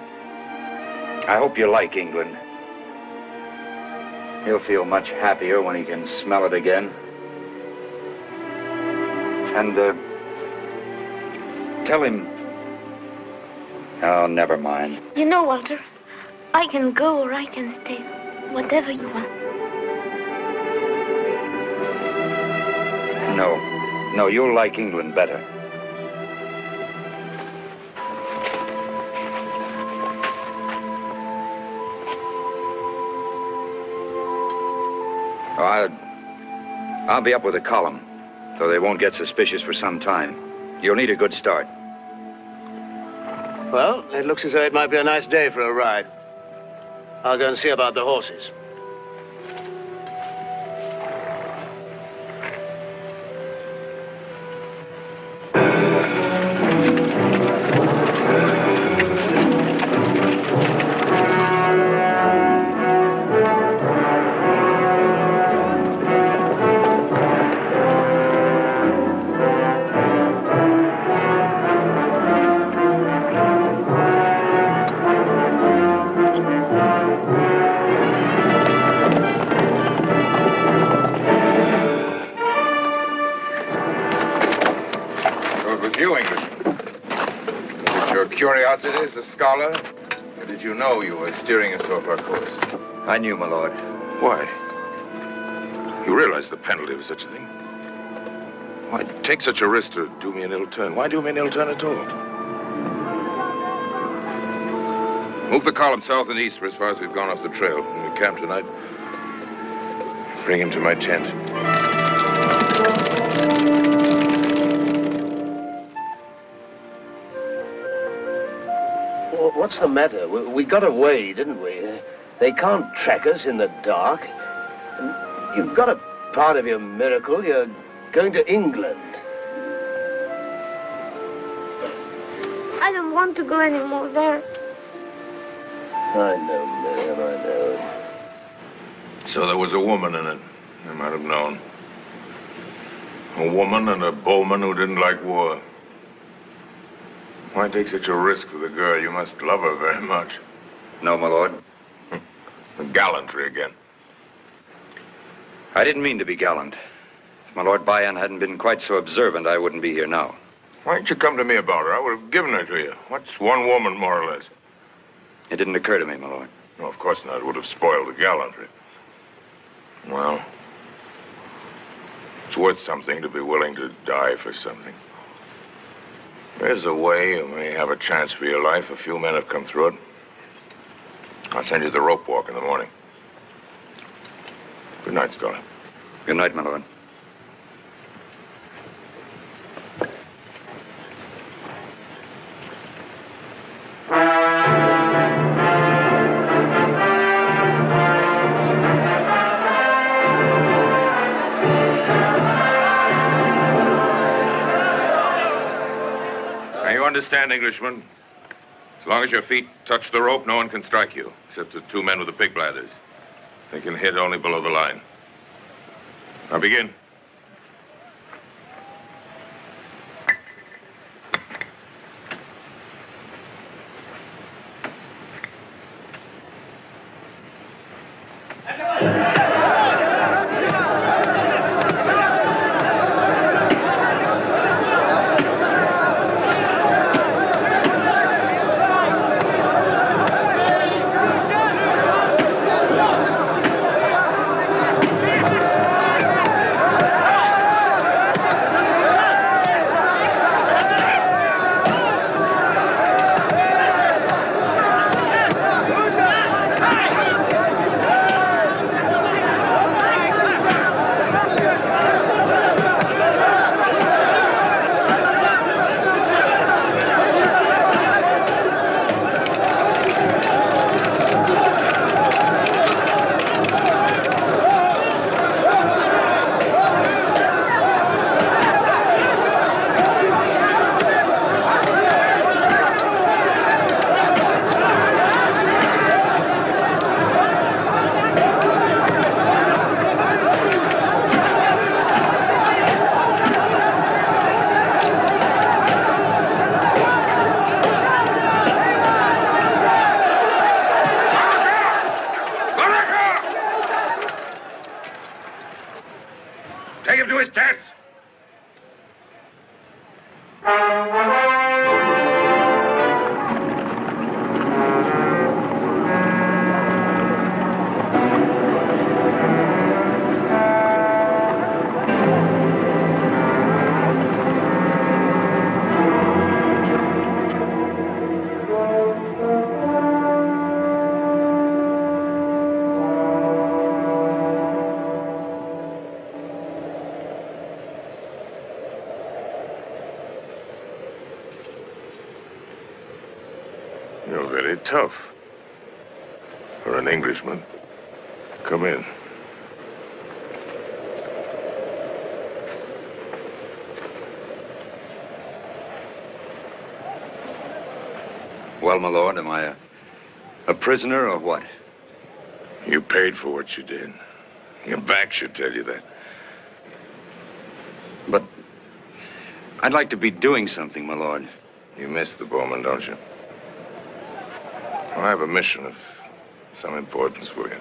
hope you like England. He'll feel much happier when he can smell it again. And, tell him... Oh, never mind.
You know, Walter, I can go or I can stay. Whatever you want.
No, you'll like England better. I'll be up with a column, so they won't get suspicious for some time. You'll need a good start.
Well, it looks as though it might be a nice day for a ride. I'll go and see about the horses.
Curiosity as a scholar? Or did you know you were steering us off our course?
I knew, my lord.
Why? You realize the penalty of such a thing? Why take such a risk to do me an ill turn? Why do me an ill turn at all? Move the column south and east for as far as we've gone off the trail. When we camp tonight, bring him to my tent.
What's the matter? We got away, didn't we? They can't track us in the dark. You've got a part of your miracle. You're going to England.
I don't want to go anymore there.
I know, Miriam, I know.
So there was a woman in it. I might have known. A woman and a bowman who didn't like war. Why take such a risk with a girl? You must love her very much.
No, my lord.
Gallantry again.
I didn't mean to be gallant. If my Lord Bayan hadn't been quite so observant, I wouldn't be here now.
Why didn't you come to me about her? I would have given her to you. What's one woman, more or less?
It didn't occur to me, my lord.
No, of course not. It would have spoiled the gallantry. Well, it's worth something to be willing to die for something. There's a way you may have a chance for your life. A few men have come through it. I'll send you the rope walk in the morning. Good night, Scholar.
Good night, my lord.
Understand, Englishman? As long as your feet touch the rope, no one can strike you, except the two men with the pig bladders. They can hit only below the line. Now begin. You're very tough. For an Englishman. Come in.
Well, my lord, am I a prisoner or what?
You paid for what you did. Your back should tell you that.
But I'd like to be doing something, my lord.
You miss the bowman, don't you? Well, I have a mission of some importance for you.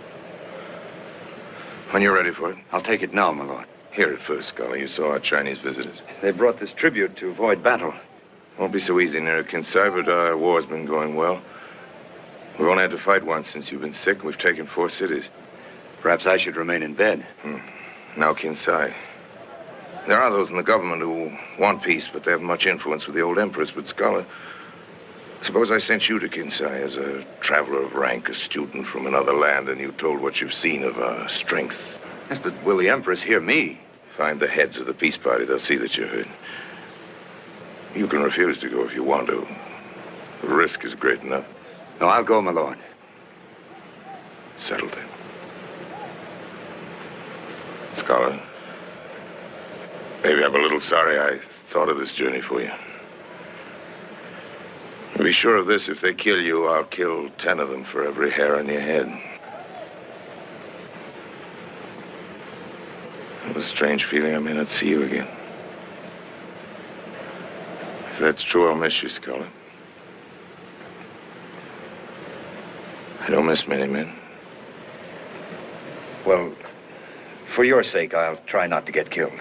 When you're ready for it.
I'll take it now, my lord.
Hear it first, Scully. You saw our Chinese visitors.
They brought this tribute to avoid battle.
Won't be so easy near Kinsai, but our war's been going well. We've only had to fight once since you've been sick. We've taken 4 cities.
Perhaps I should remain in bed.
Now Kinsai. There are those in the government who want peace, but they haven't much influence with the old empress. But Scholar, suppose I sent you to Kinsai as a traveler of rank, a student from another land, and you told what you've seen of our strength.
Yes, but will the empress hear me?
Find the heads of the peace party. They'll see that you're heard. You can refuse to go if you want to. The risk is great enough.
No, I'll go, my lord.
Settled then. Scholar, maybe I'm a little sorry I thought of this journey for you. Be sure of this, if they kill you, I'll kill 10 of them for every hair on your head. I have a strange feeling I may not see you again. If that's true, I'll miss you, Scholar. I don't miss many men.
Well, for your sake, I'll try not to get killed.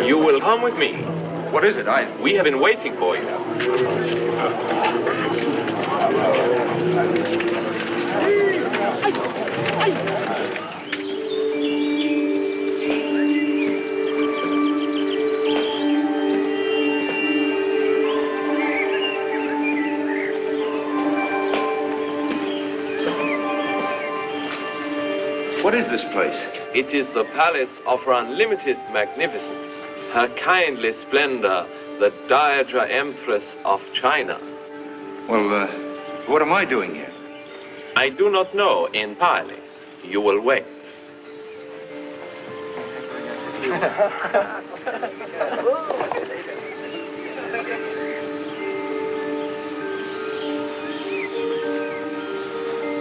You will come with me.
What is it?
We have been waiting for you.
What is this place?
It is the palace of her unlimited magnificence, her kindly splendor, the Dowager Empress of China.
Well, what am I doing here?
I do not know entirely. You will wait.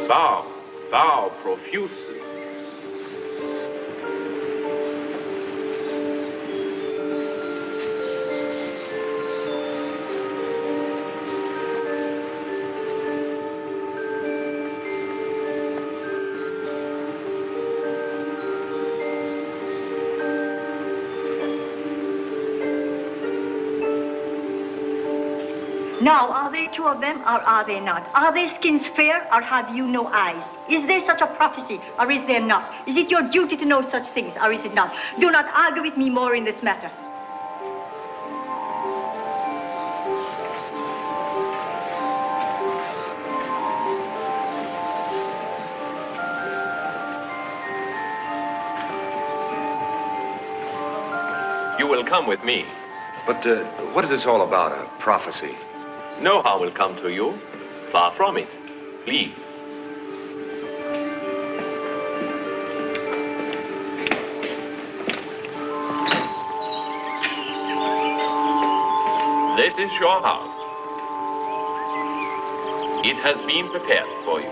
Bow, bow profusely.
Now, are there 2 of them, or are they not? Are their skins fair, or have you no eyes? Is there such a prophecy, or is there not? Is it your duty to know such things, or is it not? Do not argue with me more in this matter.
You will come with me.
But what is this all about, a prophecy?
No harm will come to you. Far from it. Please. This is your house. It has been prepared for you.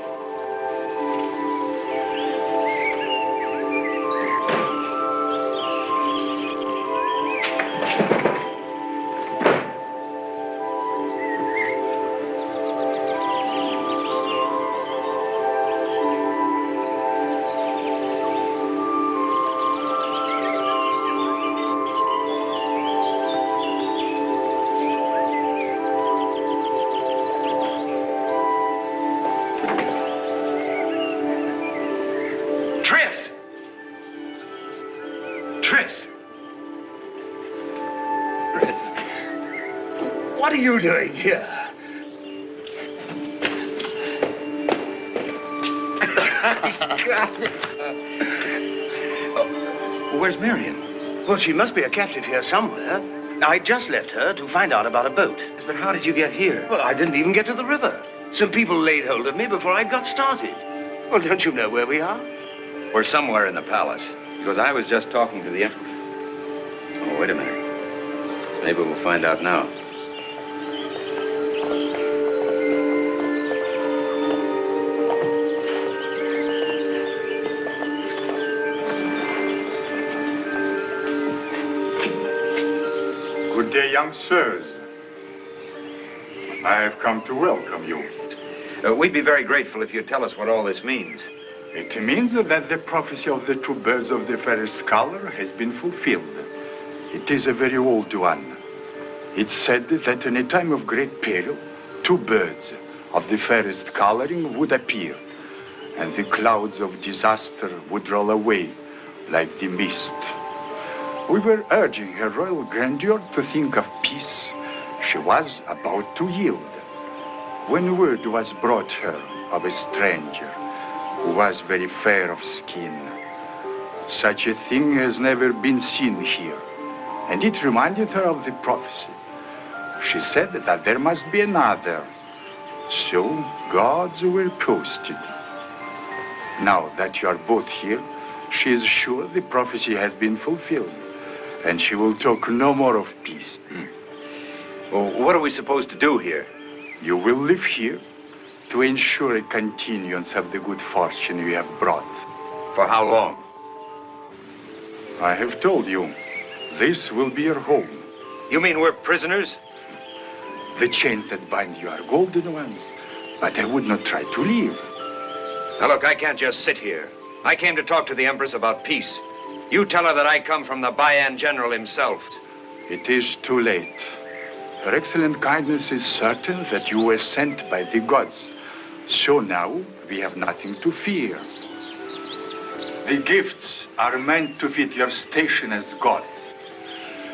Tris! Tris! Tris! What are you doing here?
Where's Marion? Well, she must be a captive here somewhere. I just left her to find out about a boat.
But how did you get here?
Well, I didn't even get to the river. Some people laid hold of me before I got started. Well, don't you know where we are?
We're somewhere in the palace. Because I was just talking to the emperor. Oh, wait a minute. Maybe we'll find out now.
Good day, young sirs. I have come to welcome you.
We'd be very grateful if you'd tell us what all this means.
It means that the prophecy of the two birds of the fairest color has been fulfilled. It is a very old one. It's said that in a time of great peril, two birds of the fairest coloring would appear, and the clouds of disaster would roll away like the mist. We were urging Her Royal Grandeur to think of peace. She was about to yield, when word was brought her of a stranger who was very fair of skin. Such a thing has never been seen here, and it reminded her of the prophecy. She said that there must be another, so gods were posted. Now that you are both here, she is sure the prophecy has been fulfilled, and she will talk no more of peace.
Well, what are we supposed to do here?
You will live here to ensure a continuance of the good fortune you have brought.
For how long?
I have told you, this will be your home.
You mean we're prisoners?
The chains that bind you are golden ones, but I would not try to leave.
Now look, I can't just sit here. I came to talk to the Empress about peace. You tell her that I come from the Bayan General himself.
It is too late. Her excellent kindness is certain that you were sent by the gods. So now we have nothing to fear. The gifts are meant to fit your station as gods.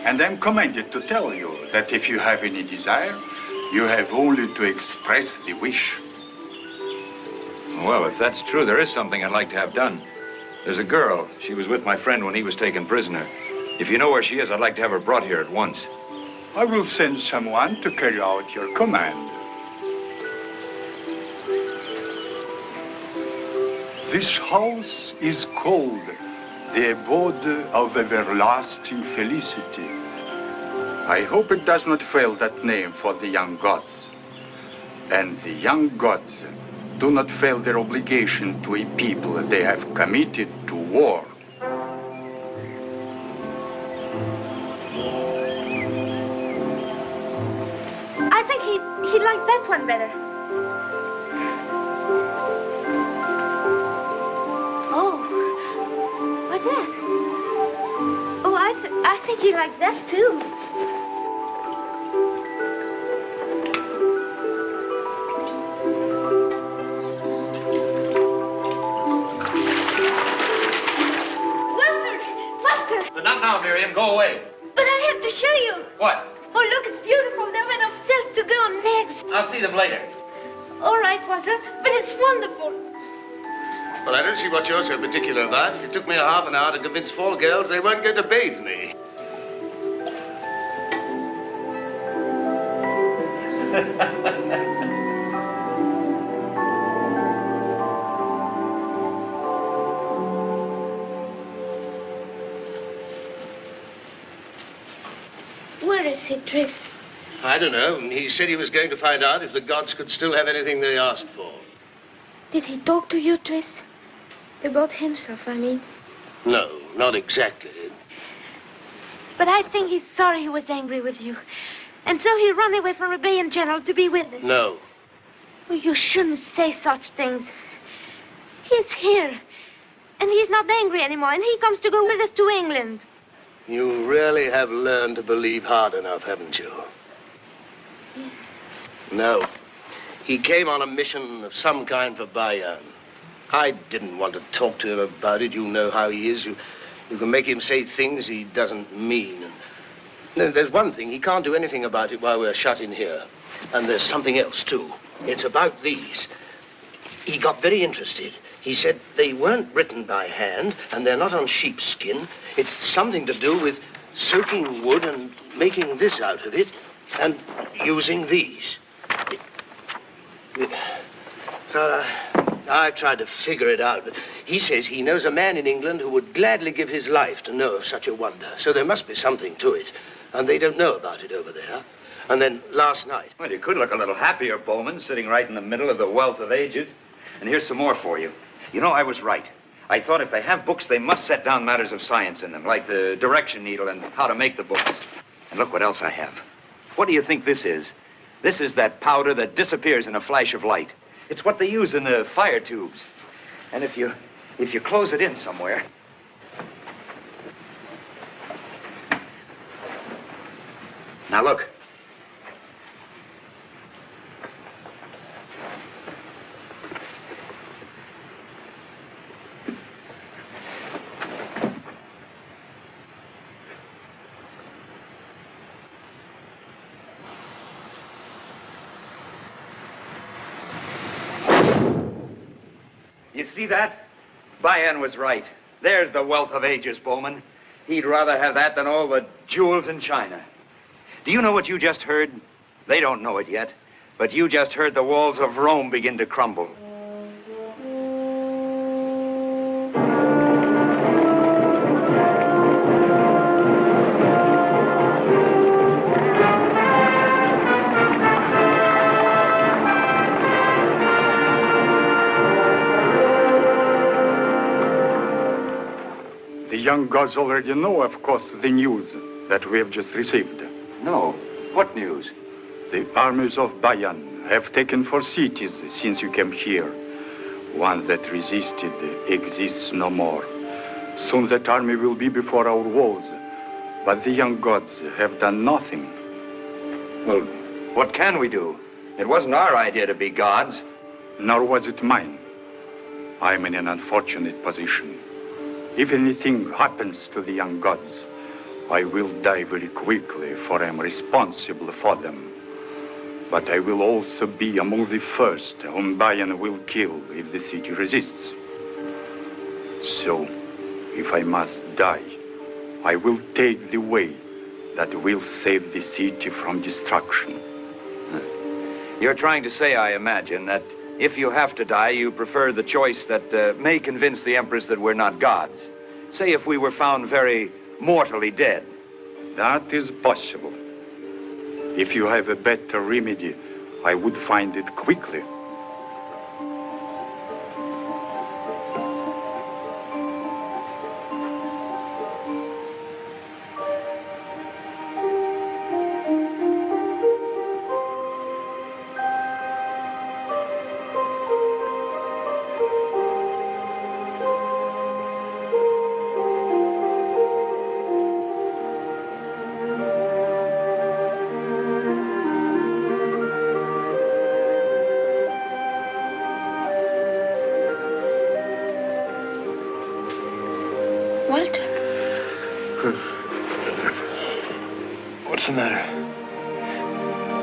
And I'm commanded to tell you that if you have any desire, you have only to express the wish.
Well, if that's true, there is something I'd like to have done. There's a girl. She was with my friend when he was taken prisoner. If you know where she is, I'd like to have her brought here at once.
I will send someone to carry out your command. This house is called the abode of everlasting felicity. I hope it does not fail that name for the young gods. And the young gods do not fail their obligation to a people they have committed to war.
I think he'd like that one better. Oh, what's that? Oh, I think he'd like that too.
Not now, Miriam. Go away.
But I have to show you.
What?
Oh, look, it's beautiful. They're made of silk to go on legs.
I'll see them later.
All right, Walter, but it's wonderful.
Well, I don't see what you're so particular about. It took me a half an hour to convince 4 girls they weren't going to bathe me.
Where is he, Tris?
I don't know. He said he was going to find out if the gods could still have anything they asked for.
Did he talk to you, Tris? About himself, I mean.
No, not exactly.
But I think he's sorry he was angry with you. And so he ran away from Rebellion General to be with them.
No.
Well, you shouldn't say such things. He's here. And he's not angry anymore. And he comes to go with us to England.
You really have learned to believe hard enough, haven't you?
Yeah.
No. He came on a mission of some kind for Bayan. I didn't want to talk to him about it. You know how he is. You can make him say things he doesn't mean. And there's one thing. He can't do anything about it while we're shut in here. And there's something else, too. It's about these. He got very interested. He said they weren't written by hand, and they're not on sheepskin. It's something to do with soaking wood and making this out of it, and using these. I tried to figure it out, but he says he knows a man in England who would gladly give his life to know of such a wonder. So there must be something to it, and they don't know about it over there. And then last night...
Well, you could look a little happier, Bowman, sitting right in the middle of the wealth of ages. And here's some more for you. You know, I was right. I thought if they have books, they must set down matters of science in them, like the direction needle and how to make the books. And look what else I have. What do you think this is? This is that powder that disappears in a flash of light. It's what they use in the fire tubes. And if you close it in somewhere... Now look. You see that? Bayan was right. There's the wealth of ages, Bowman. He'd rather have that than all the jewels in China. Do you know what you just heard? They don't know it yet, but you just heard the walls of Rome begin to crumble.
The young gods already know, of course, the news that we have just received.
No. What news?
The armies of Bayan have taken 4 cities since you came here. One that resisted exists no more. Soon that army will be before our walls. But the young gods have done nothing.
Well, what can we do? It wasn't our idea to be gods.
Nor was it mine. I'm in an unfortunate position. If anything happens to the young gods, I will die very quickly, for I am responsible for them. But I will also be among the first whom Bayan will kill if the city resists. So, if I must die, I will take the way that will save the city from destruction.
You're trying to say, I imagine, that if you have to die, you prefer the choice that may convince the Empress that we're not gods. Say if we were found very mortally dead.
That is possible. If you have a better remedy, I would find it quickly.
What's the matter?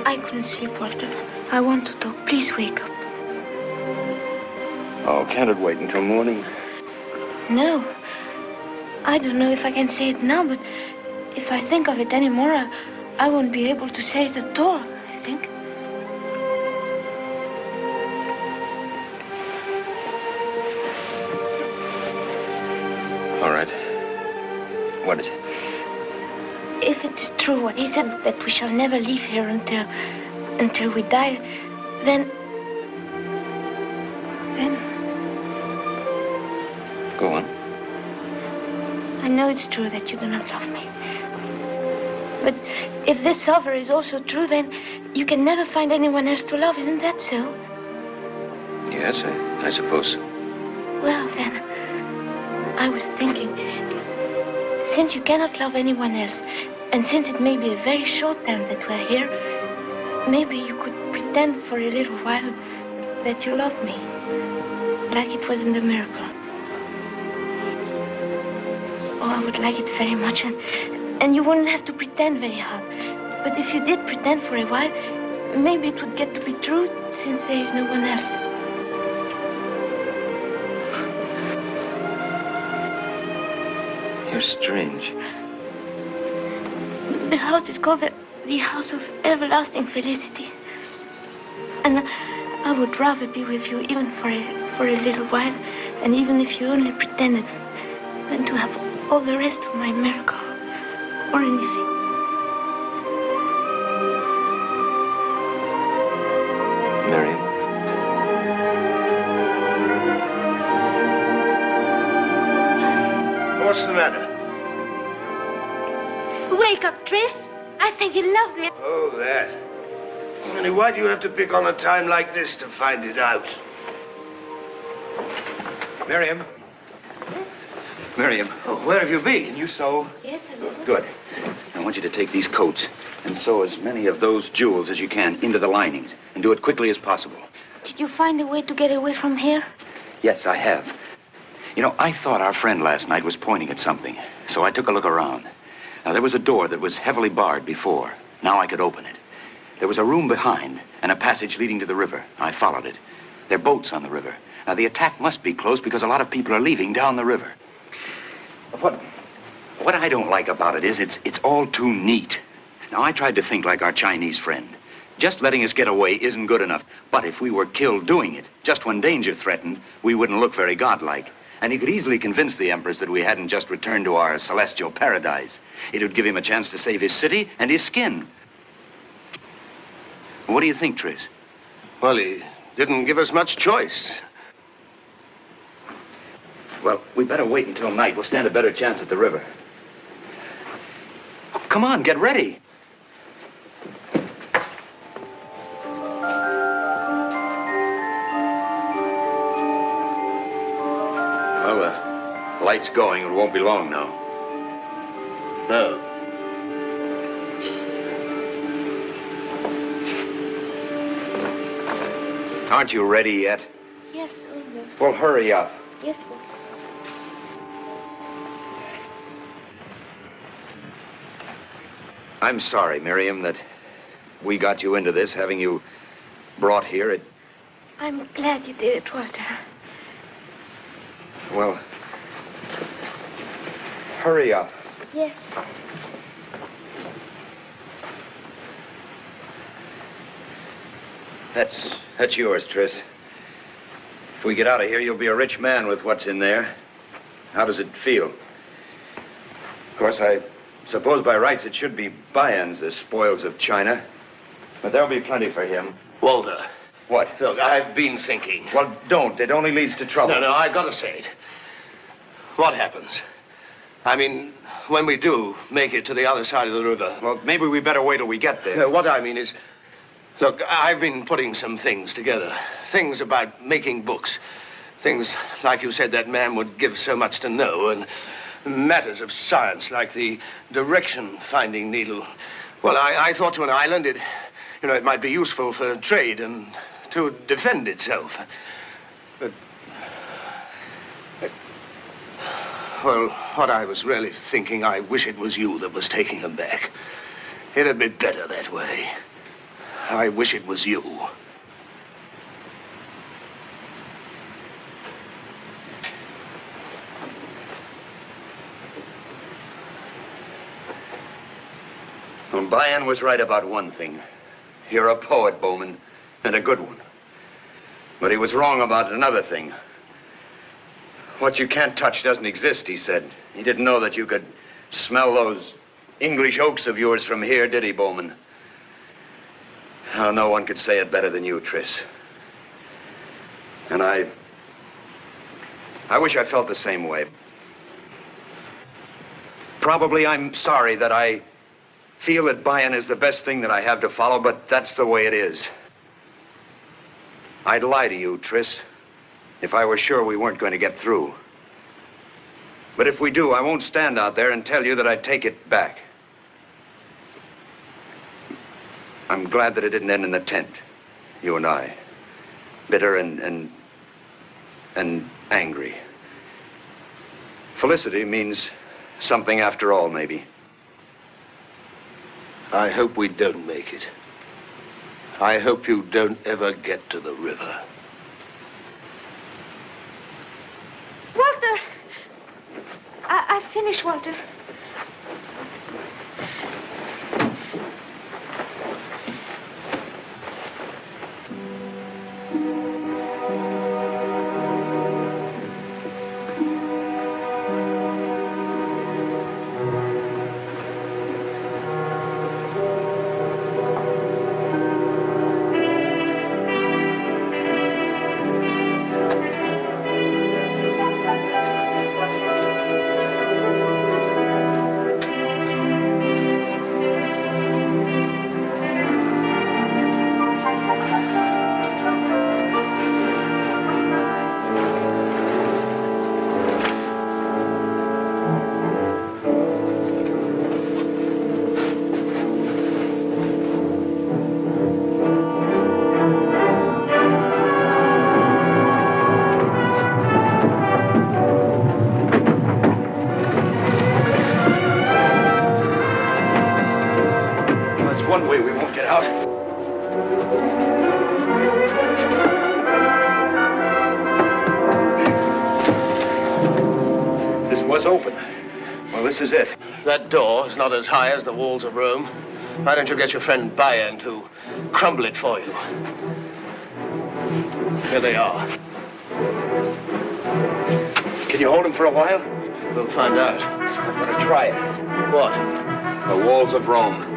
I couldn't sleep, Walter. I want to talk. Please wake up.
Oh, can't it wait until morning?
No. I don't know if I can say it now, but if I think of it anymore, I won't be able to say it at all, I think.
All right. What is it?
If it's true what he said, that we shall never leave here until we die, then...
Go on.
I know it's true that you do not love me. But if this offer is also true, then you can never find anyone else to love, isn't that so?
Yes, I suppose so.
Well, then, I was thinking, since you cannot love anyone else, and since it may be a very short time that we're here, maybe you could pretend for a little while that you love me. like it was in the miracle. Oh, I would like it very much, and you wouldn't have to pretend very hard. But if you did pretend for a while, maybe it would get to be true, since there is no one else.
You're strange.
The house is called the House of Everlasting Felicity. And I would rather be with you even for a little while, and even if you only pretended, than to have all the rest of my miracle, or anything.
Miriam.
What's the matter?
Wake up, Tris. I think he loves it.
Oh, that. Only why do you have to pick on a time like this to find it out?
Miriam. Miriam.
Oh, where have you been?
Can you sew?
Yes, I will.
Good. I want you to take these coats and sew as many of those jewels as you can into the linings, and do it quickly as possible.
Did you find a way to get away from here?
Yes, I have. You know, I thought our friend last night was pointing at something, so I took a look around. Now, there was a door that was heavily barred before. Now I could open it. There was a room behind and a passage leading to the river. I followed it. There are boats on the river. Now, the attack must be close because a lot of people are leaving down the river. What I don't like about it is it's all too neat. Now, I tried to think like our Chinese friend. Just letting us get away isn't good enough. But if we were killed doing it, just when danger threatened, we wouldn't look very godlike. And he could easily convince the Empress that we hadn't just returned to our celestial paradise. It would give him a chance to save his city and his skin. What do you think, Tris?
Well, he didn't give us much choice.
Well, we better wait until night. We'll stand a better chance at the river. Oh, come on, get ready. Well, the light's going. It won't be long now.
No.
Aren't you ready yet?
Yes, almost.
Well, hurry up.
Yes, Walter.
I'm sorry, Miriam, that we got you into this, having you brought here.
I'm glad you did it, Walter.
Well, hurry up.
Yes.
That's yours, Tris. If we get out of here, you'll be a rich man with what's in there. How does it feel? Of course, I suppose by rights it should be Bayan's, the spoils of China. But there'll be plenty for him.
Walter.
What?
Look, I've been thinking.
Well, don't. It only leads to trouble.
No, I've got to say it. What happens? I mean, when we do make it to the other side of the river.
Well, maybe we better wait till we get there.
What I mean is, look, I've been putting some things together. Things about making books. Things, like you said, that man would give so much to know. And matters of science, like the direction-finding needle. Well, I thought to an island, it might be useful for trade and to defend itself. But, well, what I was really thinking, I wish it was you that was taking them back. It'd be better that way. I wish it was you.
Well, Bayan was right about one thing. You're a poet, Bowman, and a good one. But he was wrong about another thing. What you can't touch doesn't exist, he said. He didn't know that you could smell those English oaks of yours from here, did he, Bowman? Oh, no one could say it better than you, Tris. And I wish I felt the same way. Probably I'm sorry that I feel that Bayan is the best thing that I have to follow, but that's the way it is. I'd lie to you, Tris, if I were sure we weren't going to get through. But if we do, I won't stand out there and tell you that I'd take it back. I'm glad that it didn't end in the tent, you and I. Bitter and and angry. Felicity means something after all, maybe.
I hope we don't make it. I hope you don't ever get to the river.
Walter! I've finished, Walter.
This is it. That door is not as high as the walls of Rome. Why don't you get your friend Bayern to crumble it for you? Here they are.
Can you hold him for a while?
We'll find out.
I'm going to try it.
What?
The walls of Rome.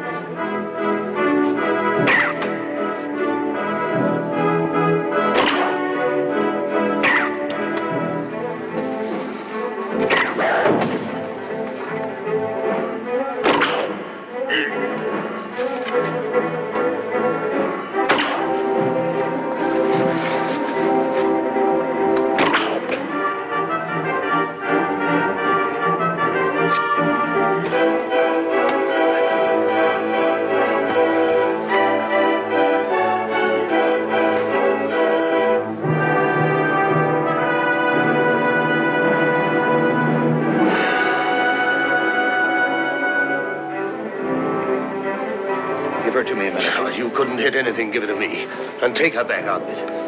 You couldn't hit anything, give it to me. And take her back out of it.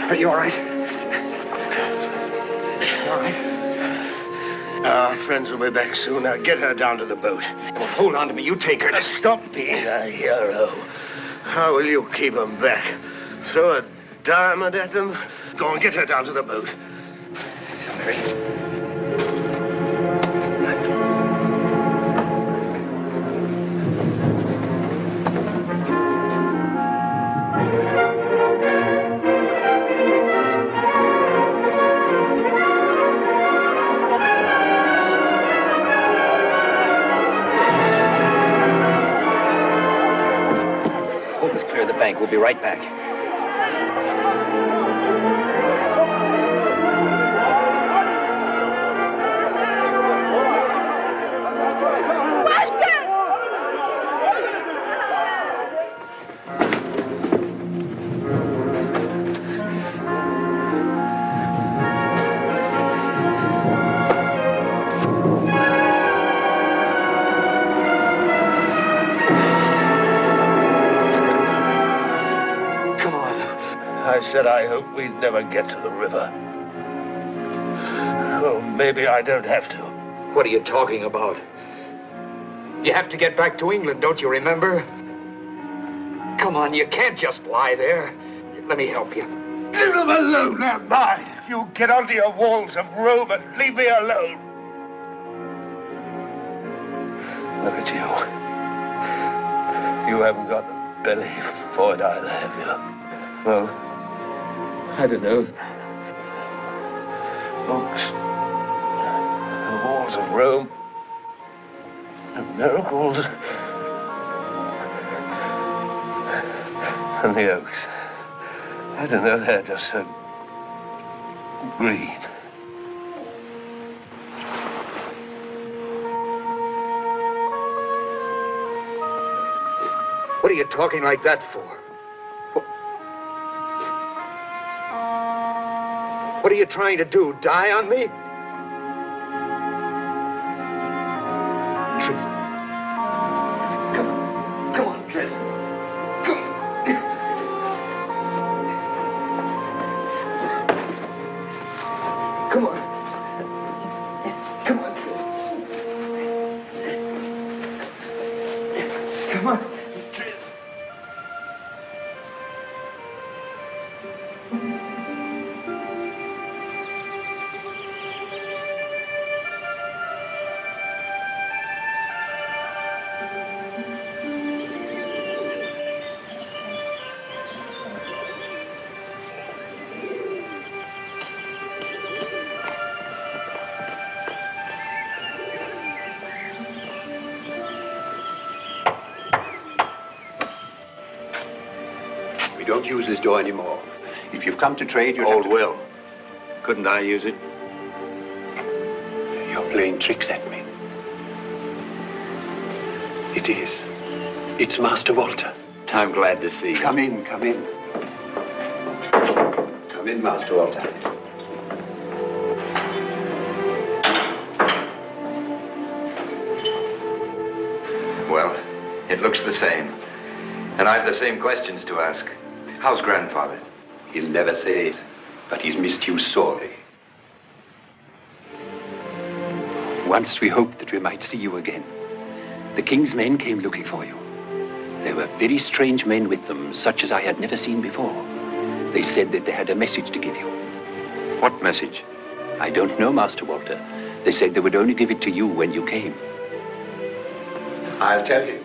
Are you all right? All right?
Our friends will be back soon. Now get her down to the boat.
Well, hold on to me. You take her.
Stop being a hero. How will you keep them back? Throw a diamond at them? Go on, get her down to the boat.
Mary. We'll be right back.
I said I hope we'd never get to the river. Oh, maybe I don't have to.
What are you talking about? You have to get back to England, don't you remember? Come on, you can't just lie there. Let me help you.
Leave them alone, they're mine. You get onto your walls of Rome and leave me alone. Look at you. You haven't got the belly for it either, have you? Well, I don't know.
the walls of Rome, the miracles, and the oaks. I don't know, they're just so green.
What are you talking like that for? What are you trying to do? Die on me?
Come on, Tris. Come on. Come on, Tris. Come on, Tris.
Don't use this door anymore. If you've come to trade, you'll
Old Will. Couldn't I use it?
You're playing tricks at me. It is. It's Master Walter.
I'm glad to see you.
Come in, come in. Come in, Master Walter.
Well, it looks the same. And I've the same questions to ask. How's grandfather?
He'll never say it, but he's missed you sorely. Once we hoped that we might see you again. The king's men came looking for you. There were very strange men with them, such as I had never seen before. They said that they had a message to give you.
What message?
I don't know, Master Walter. They said they would only give it to you when you came.
I'll tell you.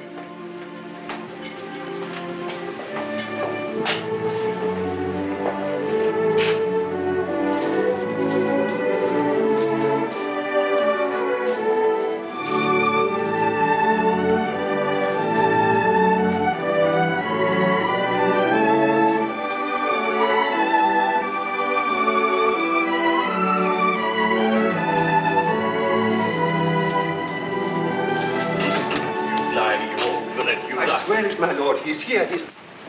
My lord, he's here.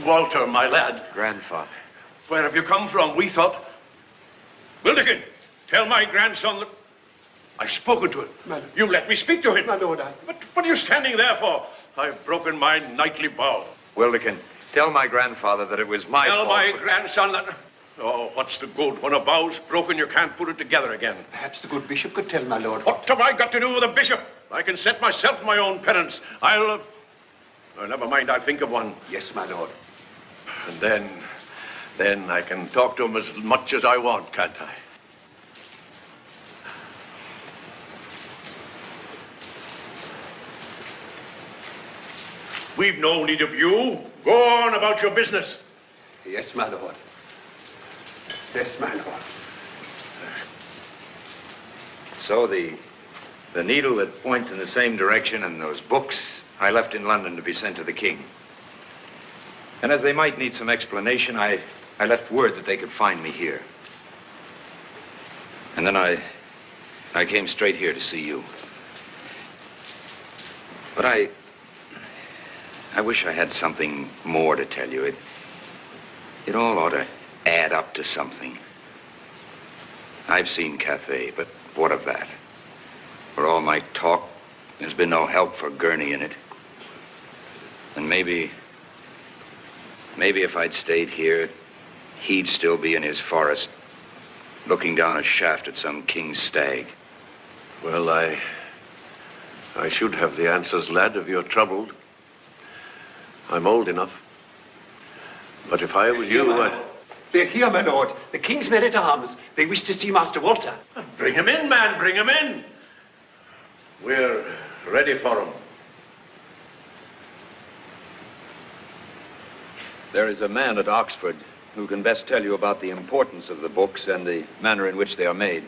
Walter, my lad.
Grandfather.
Where have you come from? We thought... Wildekin, tell my grandson that... I've spoken to him. You let me speak to him.
My lord,
What are you standing there for? I've broken my knightly vow.
Wildekin, tell my grandfather that it was my fault.
Tell my grandson that... Oh, what's the good? When a vow's broken, you can't put it together again.
Perhaps the good bishop could tell, my lord.
What have I got to do with a bishop? I can set myself my own penance. Oh, never mind, I'll think of one.
Yes, my lord.
And then I can talk to him as much as I want, can't I? We've no need of you. Go on about your business.
Yes, my lord. Yes, my lord.
So the needle that points in the same direction and those books I left in London to be sent to the king. And as they might need some explanation, I left word that they could find me here. And then I came straight here to see you. But I wish I had something more to tell you. It all ought to add up to something. I've seen Cathay, but what of that? For all my talk, there's been no help for Gurney in it. And maybe if I'd stayed here, he'd still be in his forest, looking down a shaft at some king's stag.
Well, I should have the answers, lad, if you're troubled. I'm old enough. But if I were you,
They're here, my lord. The king's men-at-arms. They wish to see Master Walter.
Bring him in, man, bring him in. We're ready for him.
There is a man at Oxford who can best tell you about the importance of the books and the manner in which they are made.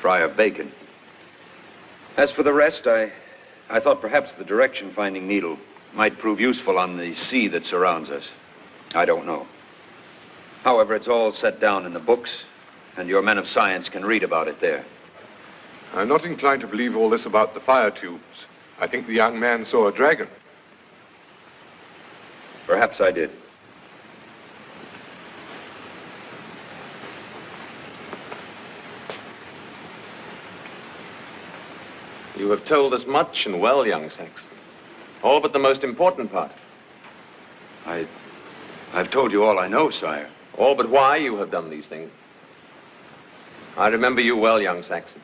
Friar Bacon. As for the rest, I thought perhaps the direction-finding needle might prove useful on the sea that surrounds us. I don't know. However, it's all set down in the books, and your men of science can read about it there.
I'm not inclined to believe all this about the fire tubes. I think the young man saw a dragon.
Perhaps I did.
You have told us much and well, young Saxon. All but the most important part.
I've told you all I know, sire.
All but why you have done these things. I remember you well, young Saxon.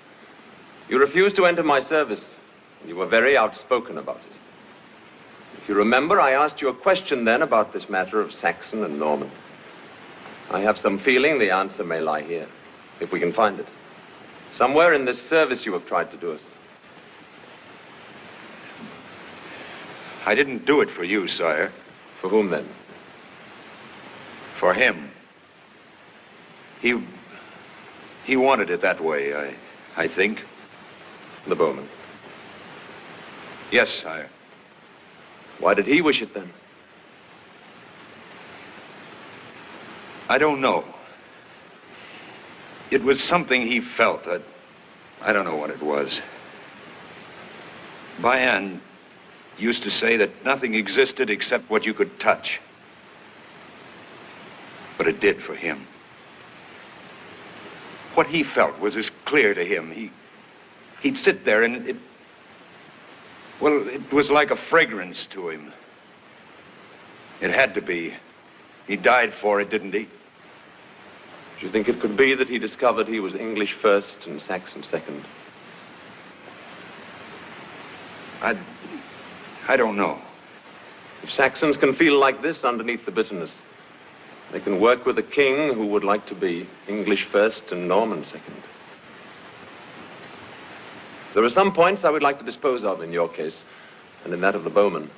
You refused to enter my service, and you were very outspoken about it. If you remember, I asked you a question then about this matter of Saxon and Norman. I have some feeling the answer may lie here, if we can find it. Somewhere in this service you have tried to do us.
I didn't do it for you, sire.
For whom, then?
For him. He wanted it that way, I think.
The bowman?
Yes, sire.
Why did he wish it, then?
I don't know. It was something he felt. I don't know what it was. Bayan used to say that nothing existed except what you could touch. But it did for him. What he felt was as clear to him. He'd sit there and it was like a fragrance to him. It had to be. He died for it, didn't he?
Do you think it could be that he discovered he was English first and Saxon second?
I don't know.
If Saxons can feel like this underneath the bitterness, they can work with a king who would like to be English first and Norman second. There are some points I would like to dispose of in your case, and in that of the bowman.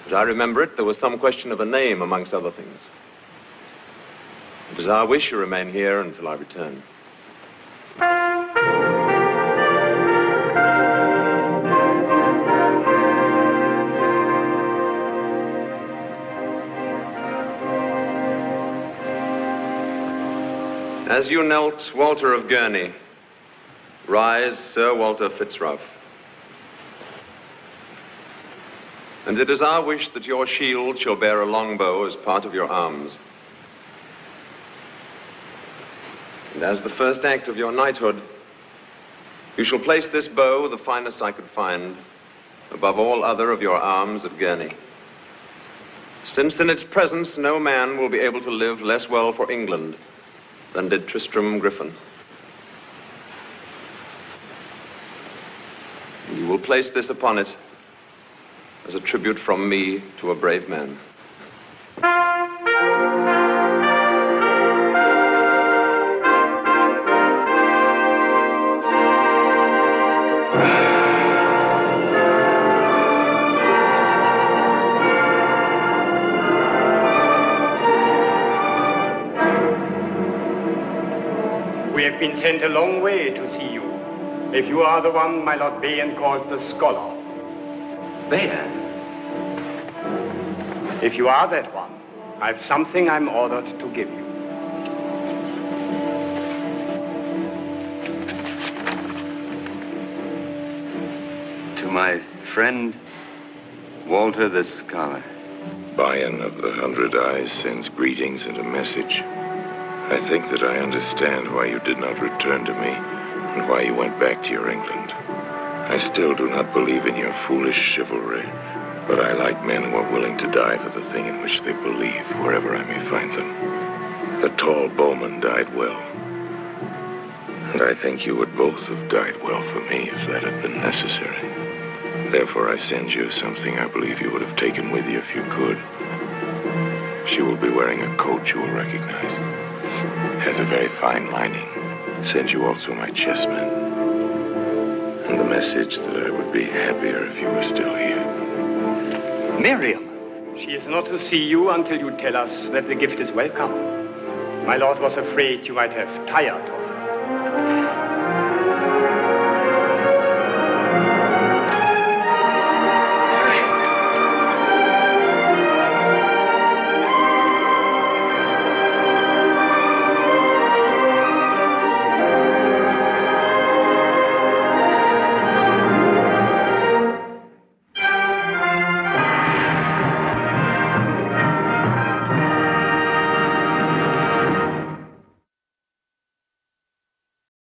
As I remember it, there was some question of a name, amongst other things. It is our wish you remain here until I return. As you knelt, Walter of Gurnie, rise, Sir Walter Fitzralph. And it is our wish that your shield shall bear a longbow as part of your arms. And as the first act of your knighthood, you shall place this bow, the finest I could find, above all other of your arms at Gurney. Since in its presence no man will be able to live less well for England than did Tristram Griffin. And you will place this upon it as a tribute from me to a brave man.
We have been sent a long way to see you. If you are the one my Lord Bayan called the scholar.
Bayan?
If you are that one, I've something I'm ordered to give you.
To my friend, Walter the Scholar.
Bayan of the 100 Eyes sends greetings and a message. I think that I understand why you did not return to me and why you went back to your England. I still do not believe in your foolish chivalry, but I like men who are willing to die for the thing in which they believe, wherever I may find them. The tall bowman died well, and I think you would both have died well for me if that had been necessary. Therefore, I send you something I believe you would have taken with you if you could. She will be wearing a coat you will recognize. Has a very fine lining. Send you also my chessmen. And the message that I would be happier if you were still here.
Miriam! She is not to see you until you tell us that the gift is welcome. My lord was afraid you might have tired of her.